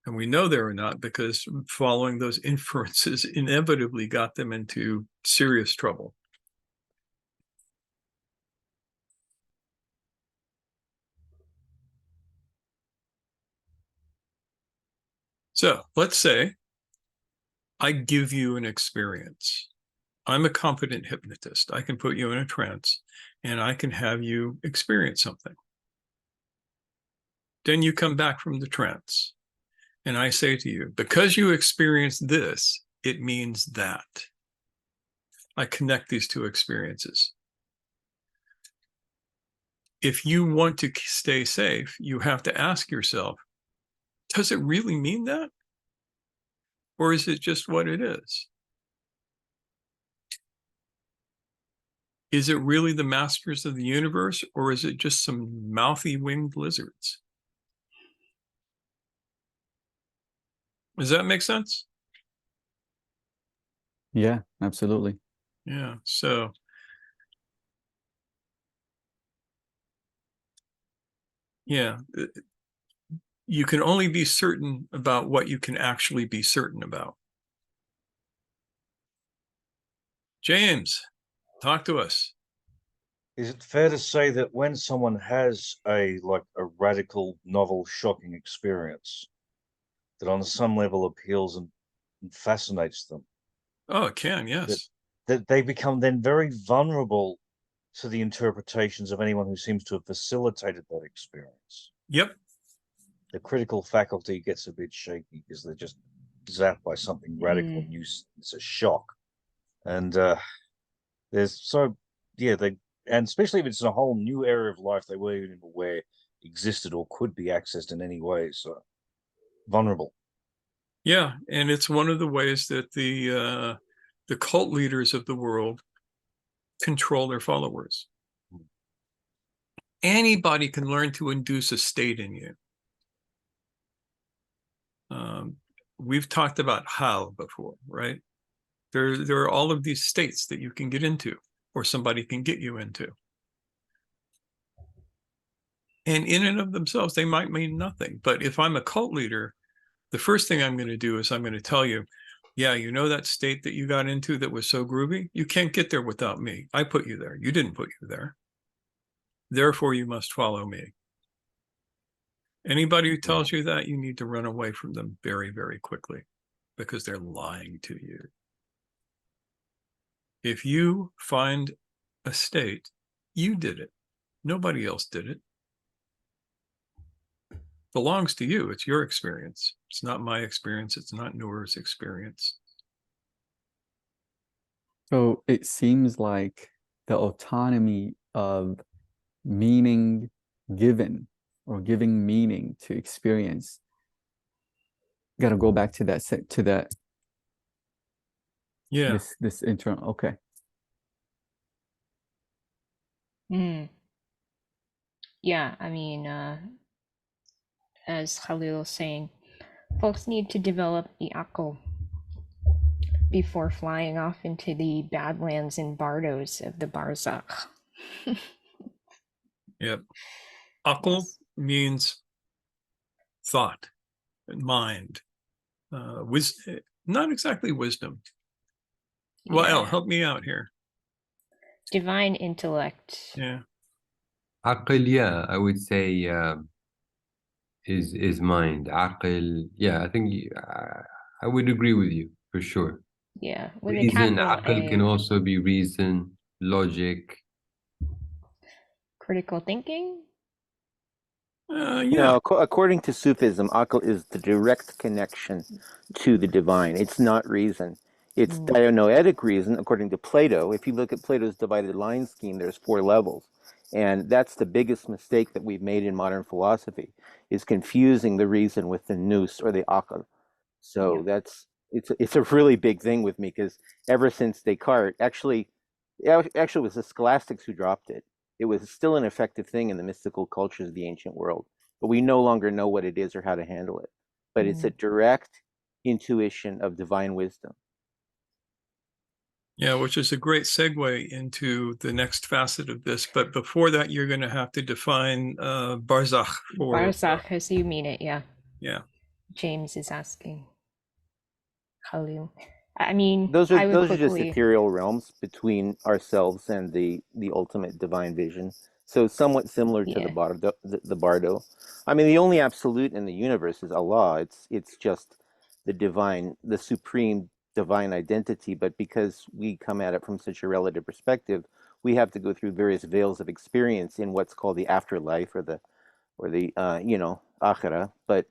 S2: And we know they were not because following those inferences inevitably got them into serious trouble. So let's say I give you an experience. I'm a competent hypnotist. I can put you in a trance and I can have you experience something. Then you come back from the trance and I say to you, because you experienced this, it means that. I connect these two experiences. If you want to stay safe, you have to ask yourself, does it really mean that? Or is it just what it is? Is it really the masters of the universe, or is it just some mouthy winged lizards? Does that make sense?
S3: Yeah, absolutely.
S2: Yeah. So yeah, you can only be certain about what you can actually be certain about. James, talk to us.
S7: Is it fair to say that when someone has a radical, novel, shocking experience, that on some level appeals and fascinates them,
S2: Oh, it can, yes.
S7: that they become then very vulnerable to the interpretations of anyone who seems to have facilitated that experience?
S2: Yep.
S7: The critical faculty gets a bit shaky because they're just zapped by something radical new. It's a shock. And and especially if it's a whole new area of life they weren't even aware existed or could be accessed in any way. So vulnerable.
S2: Yeah, and it's one of the ways that the cult leaders of the world control their followers. Anybody can learn to induce a state in you. We've talked about hal before, right? There are all of these states that you can get into, or somebody can get you into. And in and of themselves, they might mean nothing. But if I'm a cult leader, the first thing I'm going to do is I'm going to tell you, yeah, you know that state that you got into that was so groovy? You can't get there without me. I put you there. You didn't put you there. Therefore, you must follow me. Anybody who tells you that, you need to run away from them very, very quickly, because they're lying to you. If you find a state, you did it. Nobody else did it. Belongs to you. It's your experience. It's not my experience. It's not Noor's experience.
S3: So it seems like the autonomy of meaning given, or giving meaning to experience, got to go back to that
S2: Yeah.
S3: this internal. Okay.
S1: Yeah, I mean, as Khalil was saying, folks need to develop the Akle before flying off into the badlands and bardos of the Barzakh.
S2: Yep. Akle
S1: Yes.
S2: means thought, mind, not exactly wisdom. Well,
S1: Yeah.
S2: help me out here.
S1: Divine intellect.
S2: Yeah.
S8: Akle, yeah, I would say is mind. Akle, yeah, I think I would agree with you for sure.
S1: Yeah, with a
S8: Reason,
S1: capital
S8: Akle can
S1: A.
S8: also be reason, logic.
S1: Critical thinking?
S2: Yeah.
S6: No, according to Sufism, Akal is the direct connection to the divine. It's not reason. It's dianoetic reason, according to Plato. If you look at Plato's divided line scheme, there's 4 levels. And that's the biggest mistake that we've made in modern philosophy, is confusing the reason with the nous or the akal. So it's a really big thing with me, because ever since Descartes, actually it was the scholastics who dropped it. It was still an effective thing in the mystical cultures of the ancient world, but we no longer know what it is or how to handle it. But it's a direct intuition of divine wisdom.
S2: Yeah, which is a great segue into the next facet of this. But before that, you're going to have to define Barzakh for
S1: Barzakh, as you mean it, yeah.
S2: Yeah.
S1: James is asking. Khalil. I mean,
S6: Those
S1: I would
S6: are just
S1: quickly.
S6: ethereal realms between ourselves and the ultimate divine vision. So somewhat similar to the Bardo. I mean, the only absolute in the universe is Allah. It's just the divine, the supreme divine identity. But because we come at it from such a relative perspective, we have to go through various veils of experience in what's called the afterlife, or the akhirah. But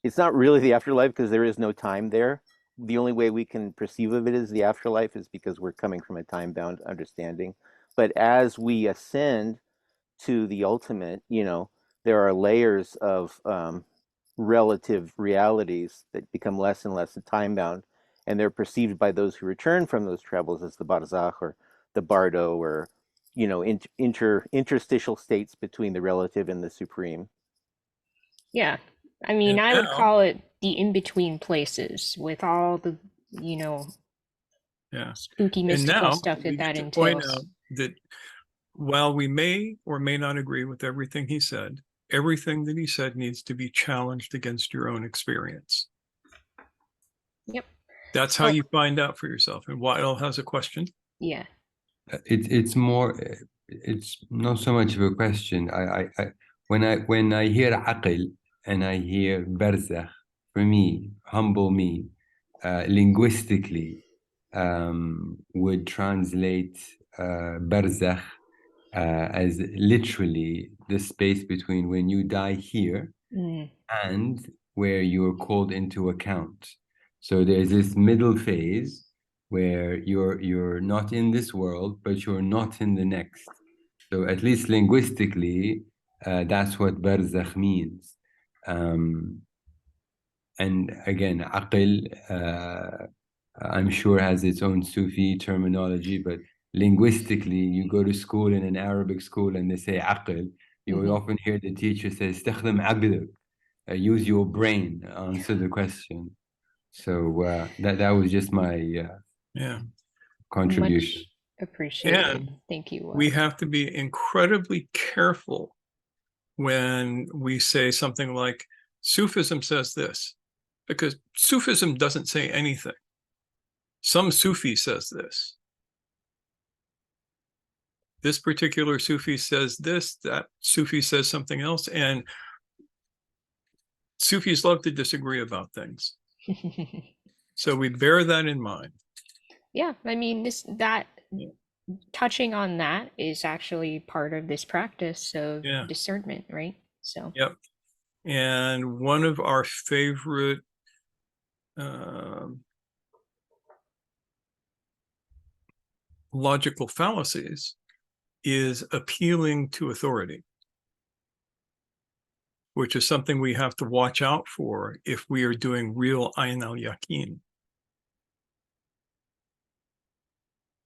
S6: it's not really the afterlife, because there is no time there. The only way we can perceive of it as the afterlife is because we're coming from a time-bound understanding. But as we ascend to the ultimate, there are layers of relative realities that become less and less time bound, and they're perceived by those who return from those travels as the barzakh or the bardo, or interstitial states between the relative and the supreme.
S1: Yeah. I mean,
S2: And
S1: I would
S2: now,
S1: call it the in-between places with all the,
S2: yeah.
S1: spooky
S2: And
S1: mystical
S2: now
S1: stuff
S2: we
S1: that
S2: get
S1: that
S2: to point
S1: entails.
S2: out that while we may or may not agree with everything he said, everything that he said needs to be challenged against your own experience.
S1: Yep.
S2: That's how you find out for yourself. And Wael has a question.
S1: Yeah.
S8: It's more. It's not so much of a question. When I hear Akle and I hear barzakh, for me, humble me, linguistically, would translate barzakh as literally the space between when you die here
S1: Mm.
S8: and where you're called into account. So there's this middle phase where you're not in this world, but you're not in the next. So at least linguistically, that's what barzakh means. And again, aql, I'm sure has its own Sufi terminology, but linguistically, you go to school in an Arabic school and they say aql, you will often hear the teacher say, استخدم عقلك, use your brain, answer the question. So that was just my
S2: Yeah.
S8: contribution.
S1: Much appreciated.
S2: And
S1: Thank you.
S2: we have to be incredibly careful when we say something like Sufism says this, because Sufism doesn't say anything. Some Sufi says this. This particular Sufi says this, that Sufi says something else, and Sufis love to disagree about things. So we bear that in mind.
S1: Yeah, I mean, touching on that is actually part of this practice of
S2: Yeah.
S1: discernment, right? So
S2: Yep. And one of our favorite logical fallacies is appealing to authority, which is something we have to watch out for if we are doing real Ayn al-Yaqin.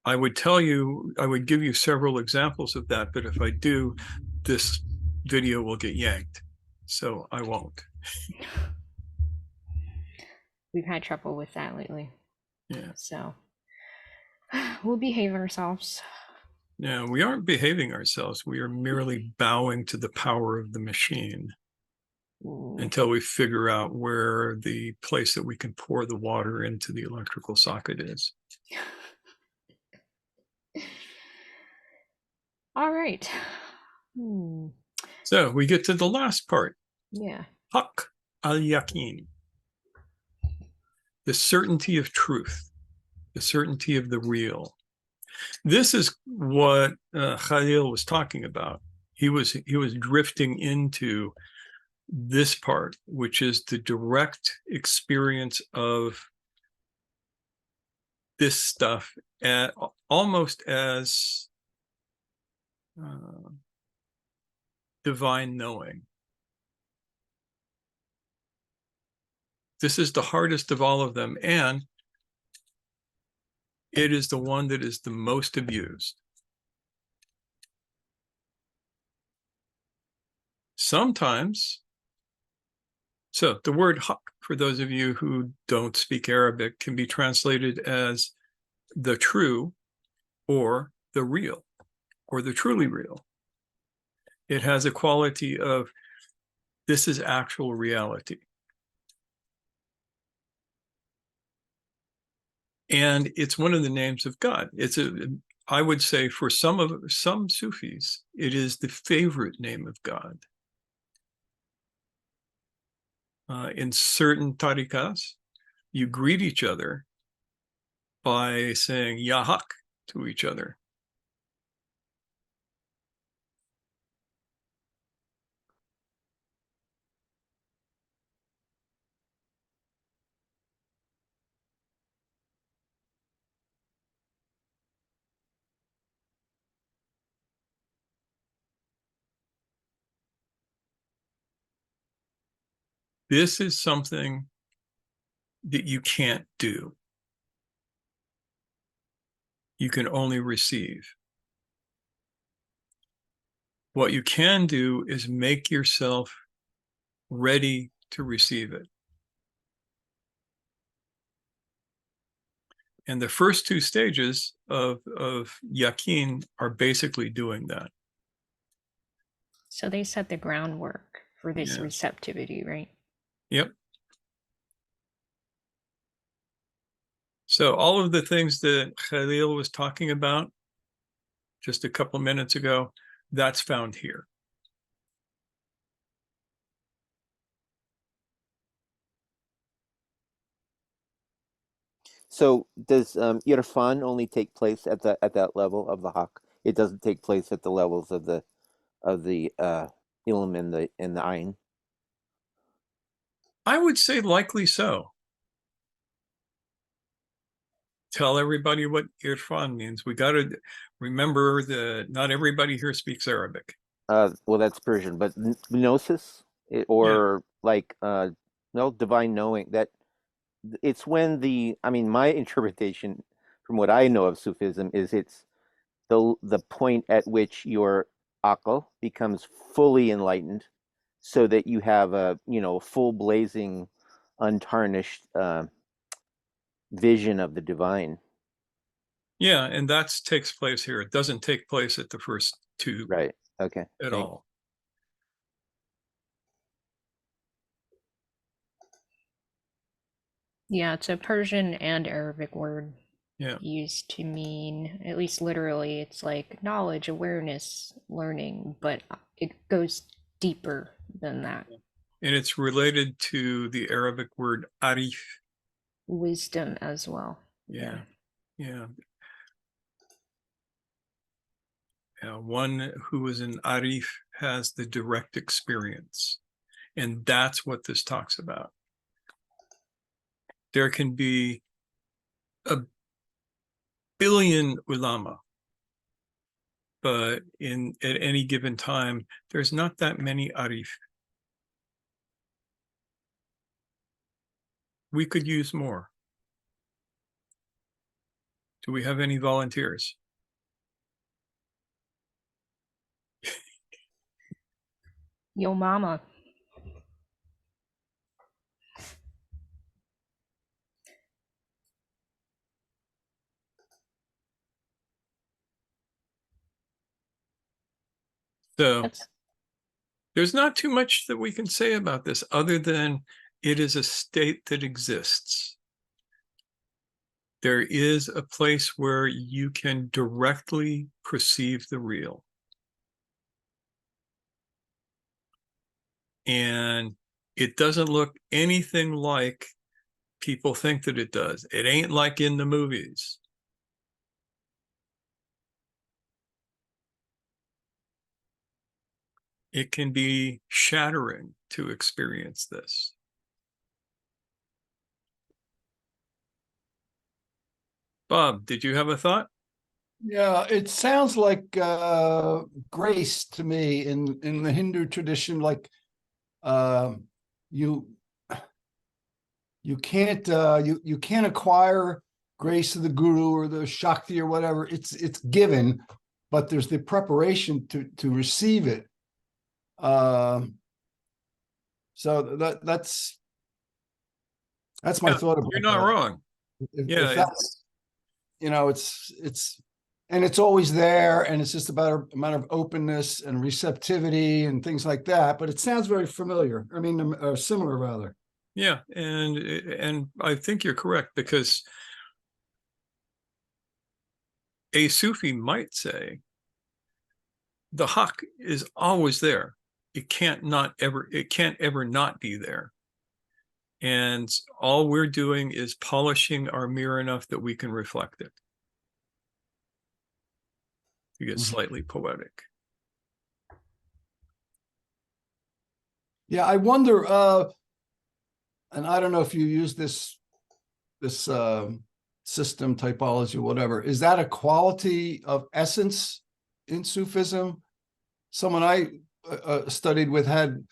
S2: I would give you several examples of that, but if I do, this video will get yanked. So I won't.
S1: we've had trouble with that lately.
S2: Yeah.
S1: So we'll behave ourselves.
S2: Yeah, we aren't behaving ourselves. We are merely bowing to the power of the machine until we figure out where the place that we can pour the water into the electrical socket is.
S1: All right.
S2: So we get to the last part.
S1: Yeah.
S2: Haq al-Yaqin. The certainty of truth, the certainty of the real. This is what Khalil was talking about. He was drifting into this part, which is the direct experience of this stuff almost as divine knowing. This is the hardest of all of them, and it is the one that is the most abused. Sometimes, so the word haq, for those of you who don't speak Arabic, can be translated as the true or the real or the truly real. It has a quality of this is actual reality. And it's one of the names of God. I would say for some Sufis, it is the favorite name of God. In certain tariqas, you greet each other by saying Ya Haq to each other. This is something that you can't do. You can only receive. What you can do is make yourself ready to receive it. And the first two stages of Yaqin are basically doing that.
S1: So they set the groundwork for this
S2: Yeah.
S1: receptivity, right?
S2: Yep. So all of the things that Khalil was talking about just a couple minutes ago, that's found here.
S6: So does Irfan only take place at that level of the haq? It doesn't take place at the levels of the ilm and the ayn.
S2: I would say likely so. Tell everybody what irfan means. We got to remember that not everybody here speaks Arabic.
S6: Well, that's Persian, but gnosis or like no, divine knowing, that it's when I mean, my interpretation from what I know of Sufism is it's the point at which your akal becomes fully enlightened, so that you have a full blazing, untarnished vision of the divine.
S2: Yeah, and that takes place here. It doesn't take place at the first two
S6: Right. Okay.
S2: at all.
S1: Yeah, it's a Persian and Arabic word
S2: Yeah.
S1: used to mean, at least literally, it's like knowledge, awareness, learning, but it goes deeper than that.
S2: And it's related to the Arabic word arif.
S1: Wisdom as well.
S2: Yeah. One who is an arif has the direct experience. And that's what this talks about. There can be a billion ulama, but at any given time, there's not that many arif. We could use more. Do we have any volunteers?
S1: Yo mama.
S2: So there's not too much that we can say about this other than it is a state that exists. There is a place where you can directly perceive the real. And it doesn't look anything like people think that it does. It ain't like in the movies. It can be shattering to experience this. Bob, did you have a thought?
S4: Yeah, it sounds like grace to me in the Hindu tradition. Like you can't you can't acquire grace of the guru or the Shakti or whatever. It's given, but there's the preparation to receive it. So that's my thought about
S2: You're not
S4: that.
S2: wrong.
S4: If that's, it's always there, and it's just about a matter of openness and receptivity and things like that. But it sounds very familiar. I mean, similar rather.
S2: Yeah, and I think you're correct, because a Sufi might say the haq is always there. It can't ever not be there. And all we're doing is polishing our mirror enough that we can reflect it. You get slightly poetic.
S4: Yeah, I wonder, and I don't know if you use this system, typology, whatever. Is that a quality of essence in Sufism? Someone I studied with had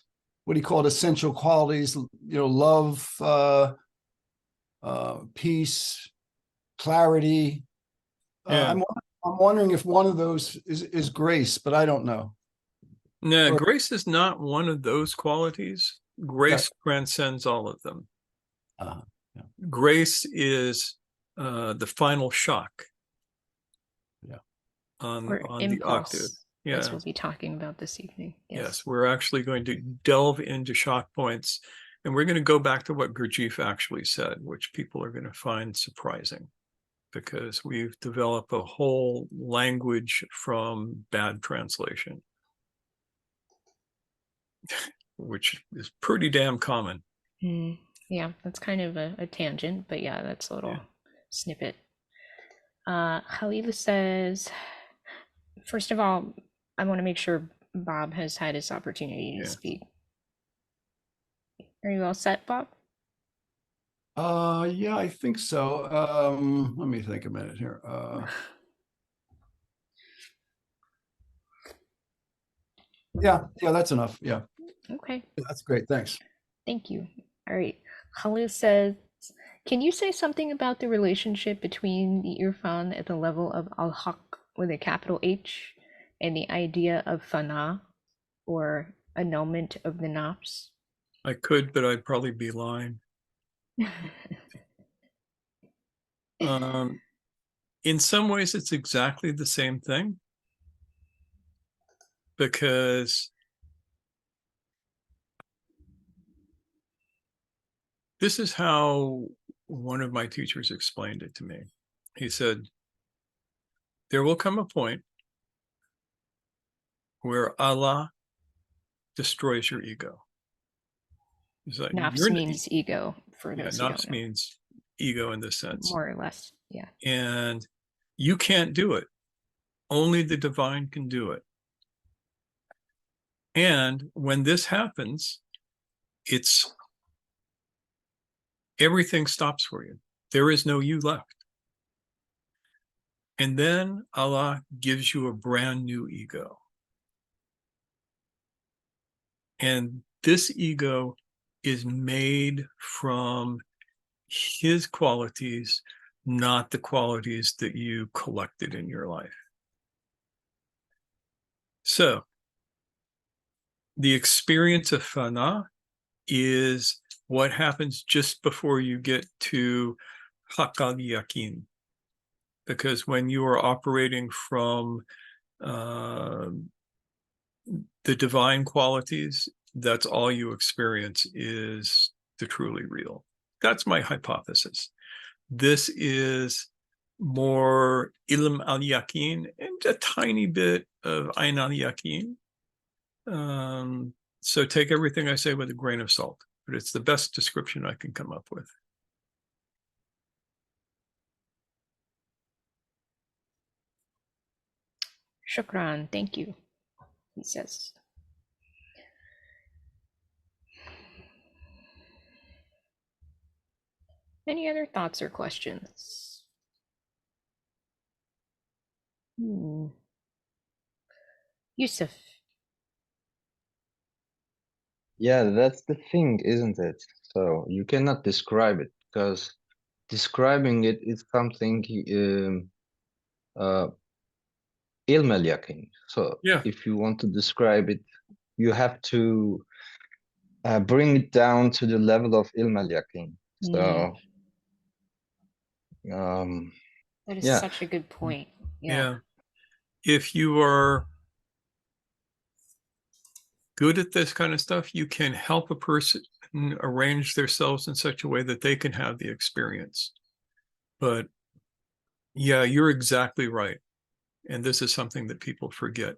S4: what do you call it, essential qualities, love, peace, clarity.
S2: Yeah.
S4: I'm wondering if one of those is grace, but I don't know.
S2: No,
S4: Or-
S2: grace is not one of those qualities. Grace transcends all of them.
S4: yeah.
S2: Grace is the final shock.
S4: Yeah.
S2: On
S1: Or
S2: the
S1: impulse.
S2: octave.
S1: That's
S2: Yeah.
S1: what we'll be talking about this evening.
S2: Yes, we're actually going to delve into shock points, and we're going to go back to what Gurdjieff actually said, which people are going to find surprising, because we've developed a whole language from bad translation, which is pretty damn common.
S1: Yeah, that's kind of a tangent, but yeah, that's a little snippet. Khalifa says, first of all, I want to make sure Bob has had his opportunity to speak. Are you all set, Bob?
S4: Yeah, I think so. Let me think a minute here. Yeah, that's enough. Yeah.
S1: Okay.
S4: That's great. Thanks.
S1: Thank you. All right. Khalil says, can you say something about the relationship between the irfan at the level of al-haq with a capital H and the idea of fana, or annulment of the nafs?
S2: I could, but I'd probably be lying. In some ways, it's exactly the same thing, because this is how one of my teachers explained it to me. He said, there will come a point where Allah destroys your ego. Like,
S1: Nafs means ego, for those who don't
S2: nafs
S1: know.
S2: means ego in this sense.
S1: More or less, yeah.
S2: And you can't do it. Only the divine can do it. And when this happens, everything stops for you. There is no you left. And then Allah gives you a brand new ego. And this ego is made from his qualities, not the qualities that you collected in your life. So the experience of fana is what happens just before you get to Haqqal Yaqin. Because when you are operating from the divine qualities, that's all you experience is the truly real. That's my hypothesis. This is more ilm al-yaqin and a tiny bit of ayn al-yaqin. So take everything I say with a grain of salt, but it's the best description I can come up with.
S1: Shukran, thank you, he says. Any other thoughts or questions? Yusuf.
S5: Yeah, that's the thing, isn't it? So you cannot describe it, because describing it is something ilm al-yaqin. So if you want to describe it, you have to bring it down to the level of ilm al-yaqin. So
S1: that is such a good point. Yeah.
S2: If you are good at this kind of stuff, you can help a person arrange themselves in such a way that they can have the experience. But yeah, you're exactly right. And this is something that people forget.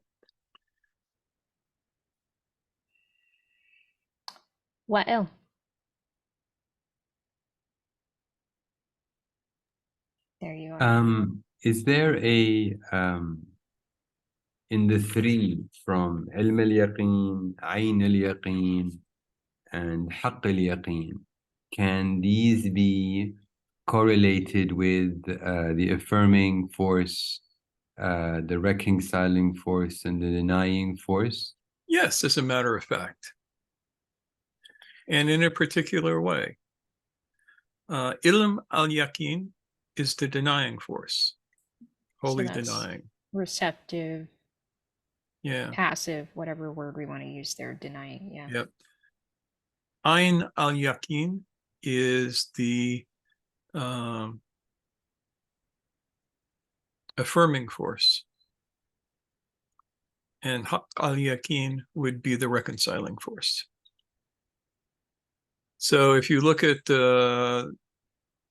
S1: What else? There you are.
S8: Is there in the three, from ilm al-yaqin, ayn al-yaqin, and haqq al-yaqin, can these be correlated with the affirming force, the reconciling force, and the denying force?
S2: Yes, as a matter of fact. and in a particular way. Ilm al-Yaqin is the denying force, wholly denying.
S1: Receptive,
S2: yeah,
S1: passive, whatever word we want to use there, denying. Yeah.
S2: Yep. Ayn al-Yaqin is the affirming force, and Haqq al-Yaqin would be the reconciling force. So if you look at the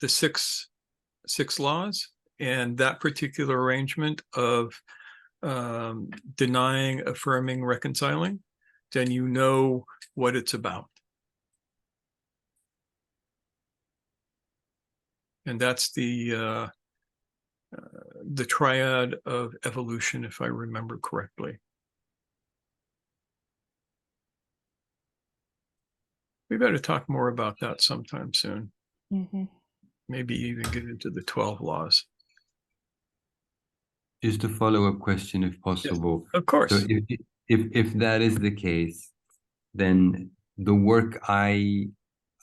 S2: six laws and that particular arrangement of denying, affirming, reconciling, then you know what it's about. And that's the triad of evolution, if I remember correctly. We better talk more about that sometime soon.
S1: Mm-hmm.
S2: Maybe even get into the 12 laws.
S8: Just a follow-up question, if possible.
S2: Yes, of course.
S8: So if that is the case, then the work I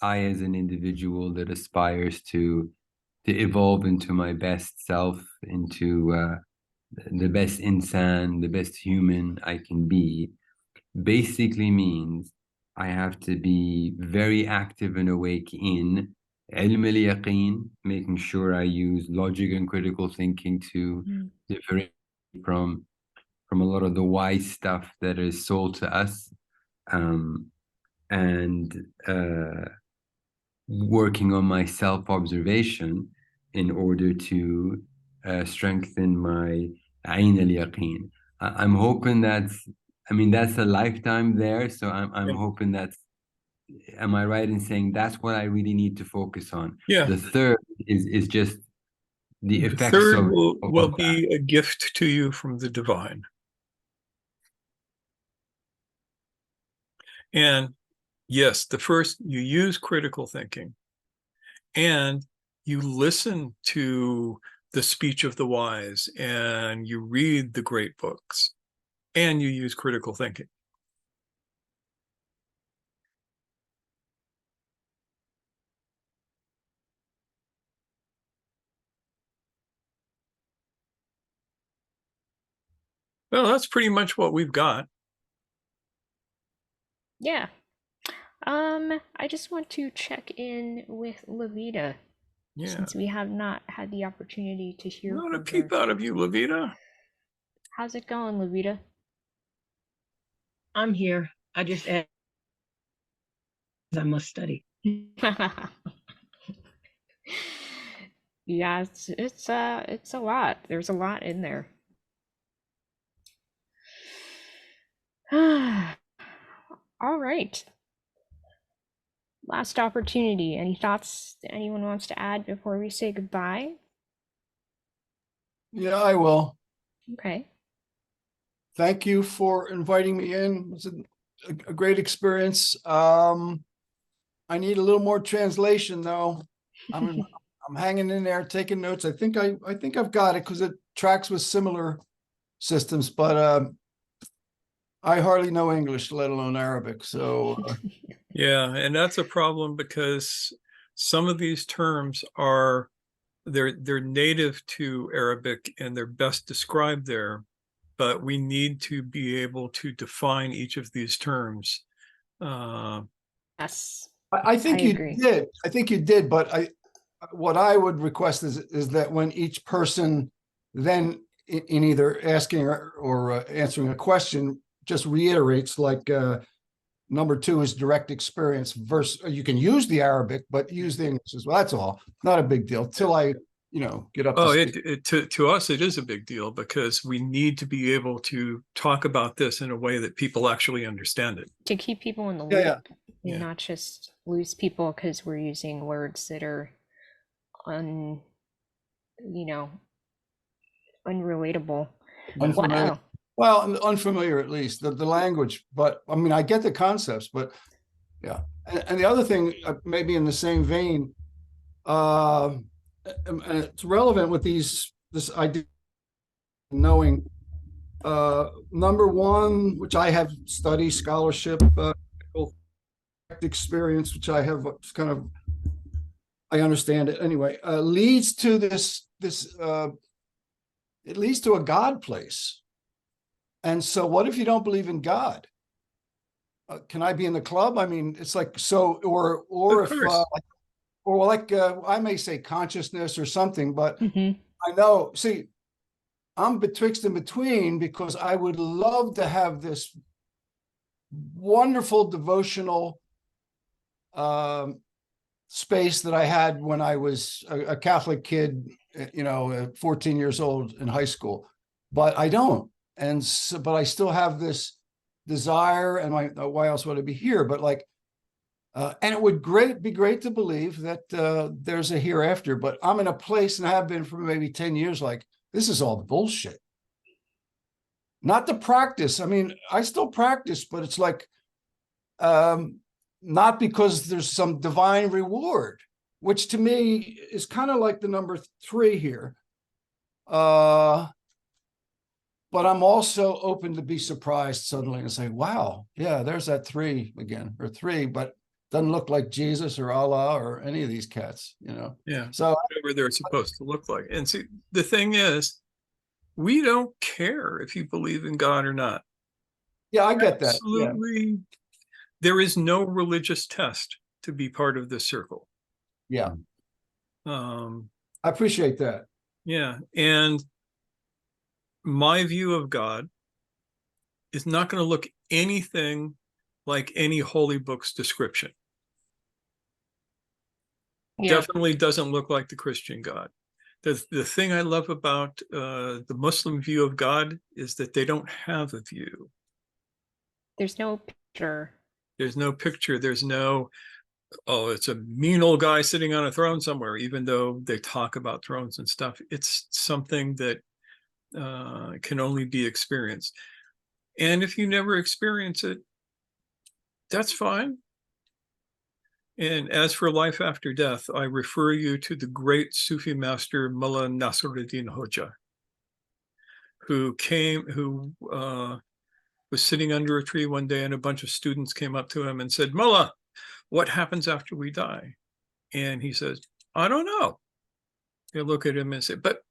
S8: as an individual that aspires to evolve into my best self, into the best insan, the best human I can be, basically means I have to be very active and awake in ilm al-yaqeen, making sure I use logic and critical thinking to differentiate from a lot of the wise stuff that is sold to us, and working on my self-observation in order to strengthen my ayn al-yaqeen. I'm hoping that's a lifetime there, so I'm hoping that's, am I right in saying that's what I really need to focus on?
S2: Yeah.
S8: The third is just the effects
S2: third
S8: of
S2: will be a gift to you from the divine. And yes, the first, you use critical thinking and you listen to the speech of the wise and you read the great books and you use critical thinking. Well, that's pretty much what we've got.
S1: Yeah. I just want to check in with Levita.
S2: Yeah.
S1: Since we have not had the opportunity to hear
S2: Not a peep out of you, Levita.
S1: How's it going, Levita?
S9: I'm here. I just asked. I must study.
S1: Yeah, it's a lot. There's a lot in there. All right. Last opportunity. Any thoughts that anyone wants to add before we say goodbye?
S4: Yeah, I will.
S1: Okay.
S4: Thank you for inviting me in. It was a great experience. I need a little more translation though. I'm hanging in there, taking notes. I think I've got it because it tracks with similar systems, but I hardly know English, let alone Arabic. So
S2: yeah, and that's a problem because some of these terms are they're native to Arabic and they're best described there, but we need to be able to define each of these terms.
S1: Yes.
S4: I think you did. I think you did, but what I would request is that when each person then in either asking or answering a question just reiterates, like number 2 is direct experience versus, you can use the Arabic, but use the English as well. That's all. Not a big deal till I, get up.
S2: To us, it is a big deal because we need to be able to talk about this in a way that people actually understand it.
S1: To keep people in the loop and not just lose people because we're using words that are unrelatable.
S4: Unfamiliar. Well, unfamiliar at least, the language, but I mean, I get the concepts, but yeah. And the other thing, maybe in the same vein, and it's relevant with this idea of knowing, number 1, which I have study scholarship, experience, which I have kind of, I understand it anyway, leads to it leads to a God place. And so what if you don't believe in God? Can I be in the club? I mean, it's like, so, or if, or like, I may say consciousness or something, but I know, see, I'm betwixt and between, because I would love to have this wonderful devotional space that I had when I was a Catholic kid, 14 years old in high school, but I don't. And so, but I still have this desire, and why else would I be here? But like, and it would be great to believe that there's a hereafter, but I'm in a place, and I have been for maybe 10 years, like, this is all bullshit. Not the practice. I mean, I still practice, but it's like, not because there's some divine reward, which to me is kind of like the number 3 here. But I'm also open to be surprised suddenly and say, wow, yeah, there's that 3 again, or 3, but doesn't look like Jesus or Allah or any of these cats,
S2: Yeah.
S4: So
S2: whatever they're supposed to look like. And see, the thing is, we don't care if you believe in God or not.
S4: Yeah, I get that.
S2: Absolutely. Yeah. There is no religious test to be part of this circle.
S4: Yeah. I appreciate that.
S2: Yeah. And my view of God is not going to look anything like any holy book's description. Yeah. Definitely doesn't look like the Christian God. The thing I love about the Muslim view of God is that they don't have a view.
S1: There's no picture.
S2: There's no picture. There's no, oh, it's a mean old guy sitting on a throne somewhere, even though they talk about thrones and stuff. It's something that can only be experienced. And if you never experience it, that's fine. And as for life after death, I refer you to the great Sufi master Mullah Nasruddin Hoja, who was sitting under a tree one day, and a bunch of students came up to him and said, Mullah, what happens after we die? And he says, I don't know. They look at him and say, but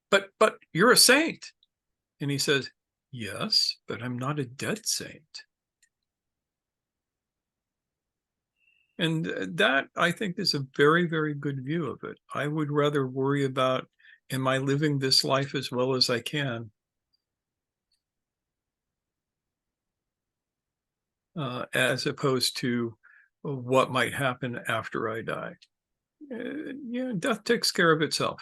S2: you're a saint. And he says, yes, but I'm not a dead saint. And that, I think, is a very, very good view of it. I would rather worry about, am I living this life as well as I can? As opposed to what might happen after I die. Death takes care of itself.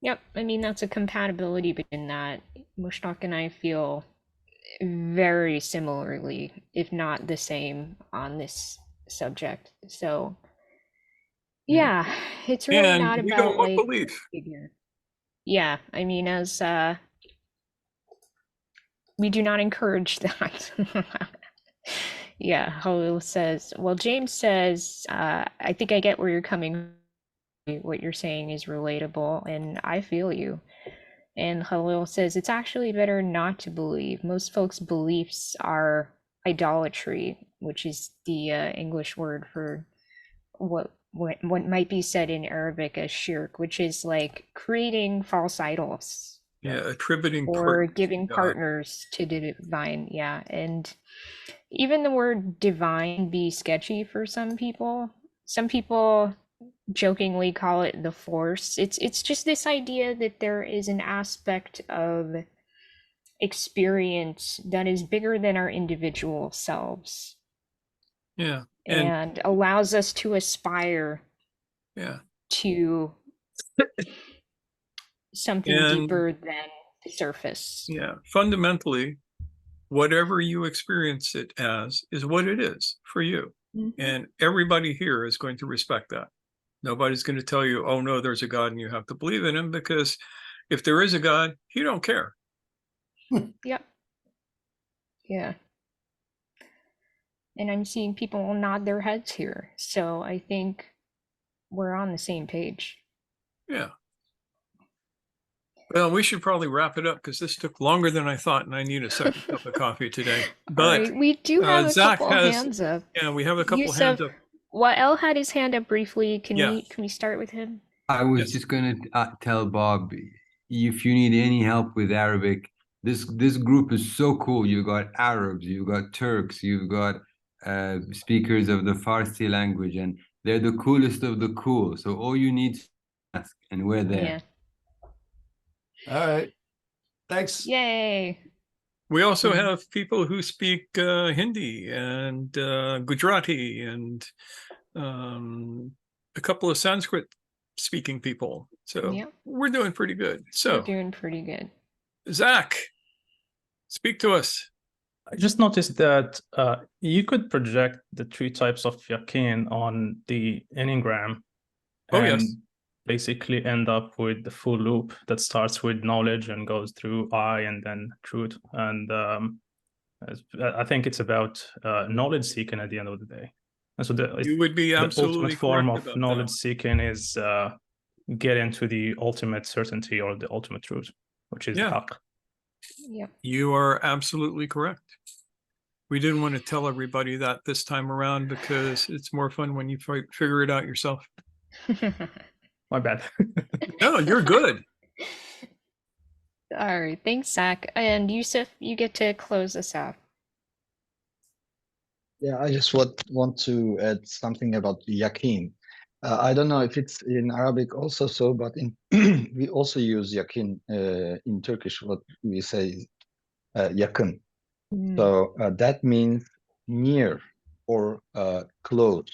S1: Yep, I mean, that's a compatibility between that. Mushtaq and I feel very similarly, if not the same, on this subject. So, yeah, it's really
S2: and
S1: not
S2: we
S1: about
S2: don't
S1: like
S2: belief.
S1: Figure. Yeah, I mean, as we do not encourage that. Yeah, Halil says, well, James says, I think I get where you're coming from. What you're saying is relatable, and I feel you. And Halil says, it's actually better not to believe. Most folks' beliefs are idolatry, which is the English word for what might be said in Arabic as shirk, which is like creating false idols.
S2: Yeah, attributing
S1: or giving partners to the divine. Yeah, and even the word divine be sketchy for some people. Some people jokingly call it the force. It's just this idea that there is an aspect of experience that is bigger than our individual selves.
S2: Yeah.
S1: And allows us to aspire to something deeper than the surface.
S2: Yeah. Fundamentally, whatever you experience it as is what it is for you. Mm-hmm. And everybody here is going to respect that. Nobody's going to tell you, oh, no, there's a God and you have to believe in him, because if there is a God, he don't care.
S1: Yep. Yeah. And I'm seeing people nod their heads here. So I think we're on the same page.
S2: Yeah. Well, we should probably wrap it up because this took longer than I thought, and I need a second cup of coffee today. But
S1: all right, we do have a
S2: Zach
S1: couple
S2: has,
S1: hands up.
S2: yeah, we have a couple
S1: Yusuf,
S2: hands up.
S1: Wael had his hand up briefly. Can
S2: Yeah.
S1: we start with him?
S8: I was just going to tell Bob, if you need any help with Arabic, this group is so cool. You got Arabs, you've got Turks, you've got speakers of the Farsi language, and they're the coolest of the cool. So all you need is ask, and we're there.
S4: Yeah. All right. Thanks.
S1: Yay.
S2: We also have people who speak Hindi and Gujarati and a couple of Sanskrit speaking people. So we're doing pretty good. So
S1: we're doing pretty good.
S2: Zach, speak to us.
S10: I just noticed that you could project the 3 types of Yaqin on the Enneagram and basically end up with the full loop that starts with knowledge and goes through I and then truth. And I think it's about knowledge seeking at the end of the day. And so
S2: you would be absolutely
S10: the ultimate form of
S2: about
S10: knowledge seeking is get into the ultimate certainty or the ultimate truth, which is the Haqq.
S1: Yeah.
S2: You are absolutely correct. We didn't want to tell everybody that this time around because it's more fun when you figure it out yourself.
S10: My bad.
S2: No, you're good.
S1: All right. Thanks, Zach. And Yusuf, you get to close us out.
S5: Yeah, I just want to add something about Yaqin. I don't know if it's in Arabic also so, but in we also use Yaqin in Turkish. What we say yakın. So that means near or close.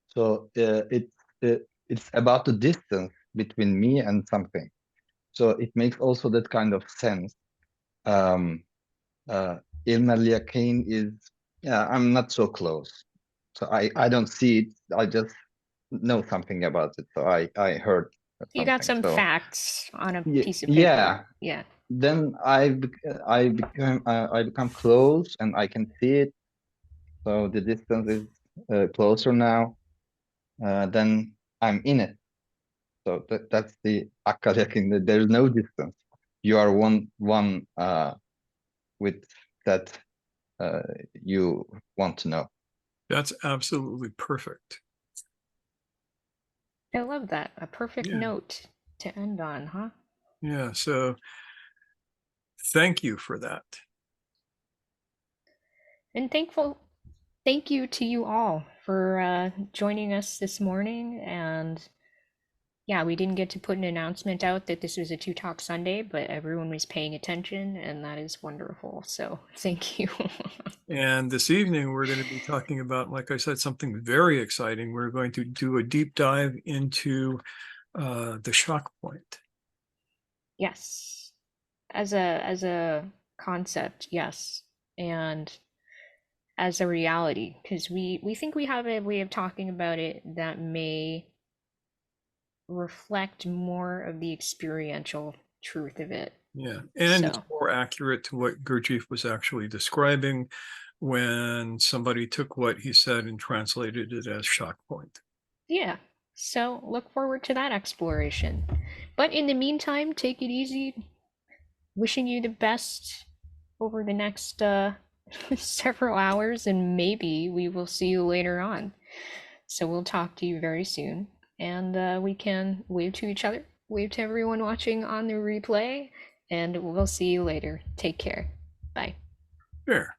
S5: So it's about the distance between me and something. So it makes also that kind of sense. Ilm al-Yaqin is, I'm not so close. So I don't see it. I just know something about it. So I heard
S1: you got some facts on a piece of paper. Yeah.
S5: Then I become close and I can see it. So the distance is closer now. Then I'm in it. So that's the Akle Yaqin. There's no distance. You are one with that you want to know.
S2: That's absolutely perfect.
S1: I love that. A perfect note to end on, huh?
S2: Yeah. So thank you for that.
S1: And thank you to you all for joining us this morning. And yeah, we didn't get to put an announcement out that this was a 2 Talk Sunday, but everyone was paying attention, and that is wonderful. So thank you.
S2: And this evening, we're going to be talking about, like I said, something very exciting. We're going to do a deep dive into the shock point.
S1: Yes. As a concept, yes. And as a reality, because we think we have a way of talking about it that may reflect more of the experiential truth of it.
S2: Yeah, and it's more accurate to what Gurdjieff was actually describing when somebody took what he said and translated it as shock point.
S1: Yeah, so look forward to that exploration. But in the meantime, take it easy. Wishing you the best over the next several hours, and maybe we will see you later on. So we'll talk to you very soon, and we can wave to each other, wave to everyone watching on the replay, and we'll see you later. Take care. Bye.
S2: Sure.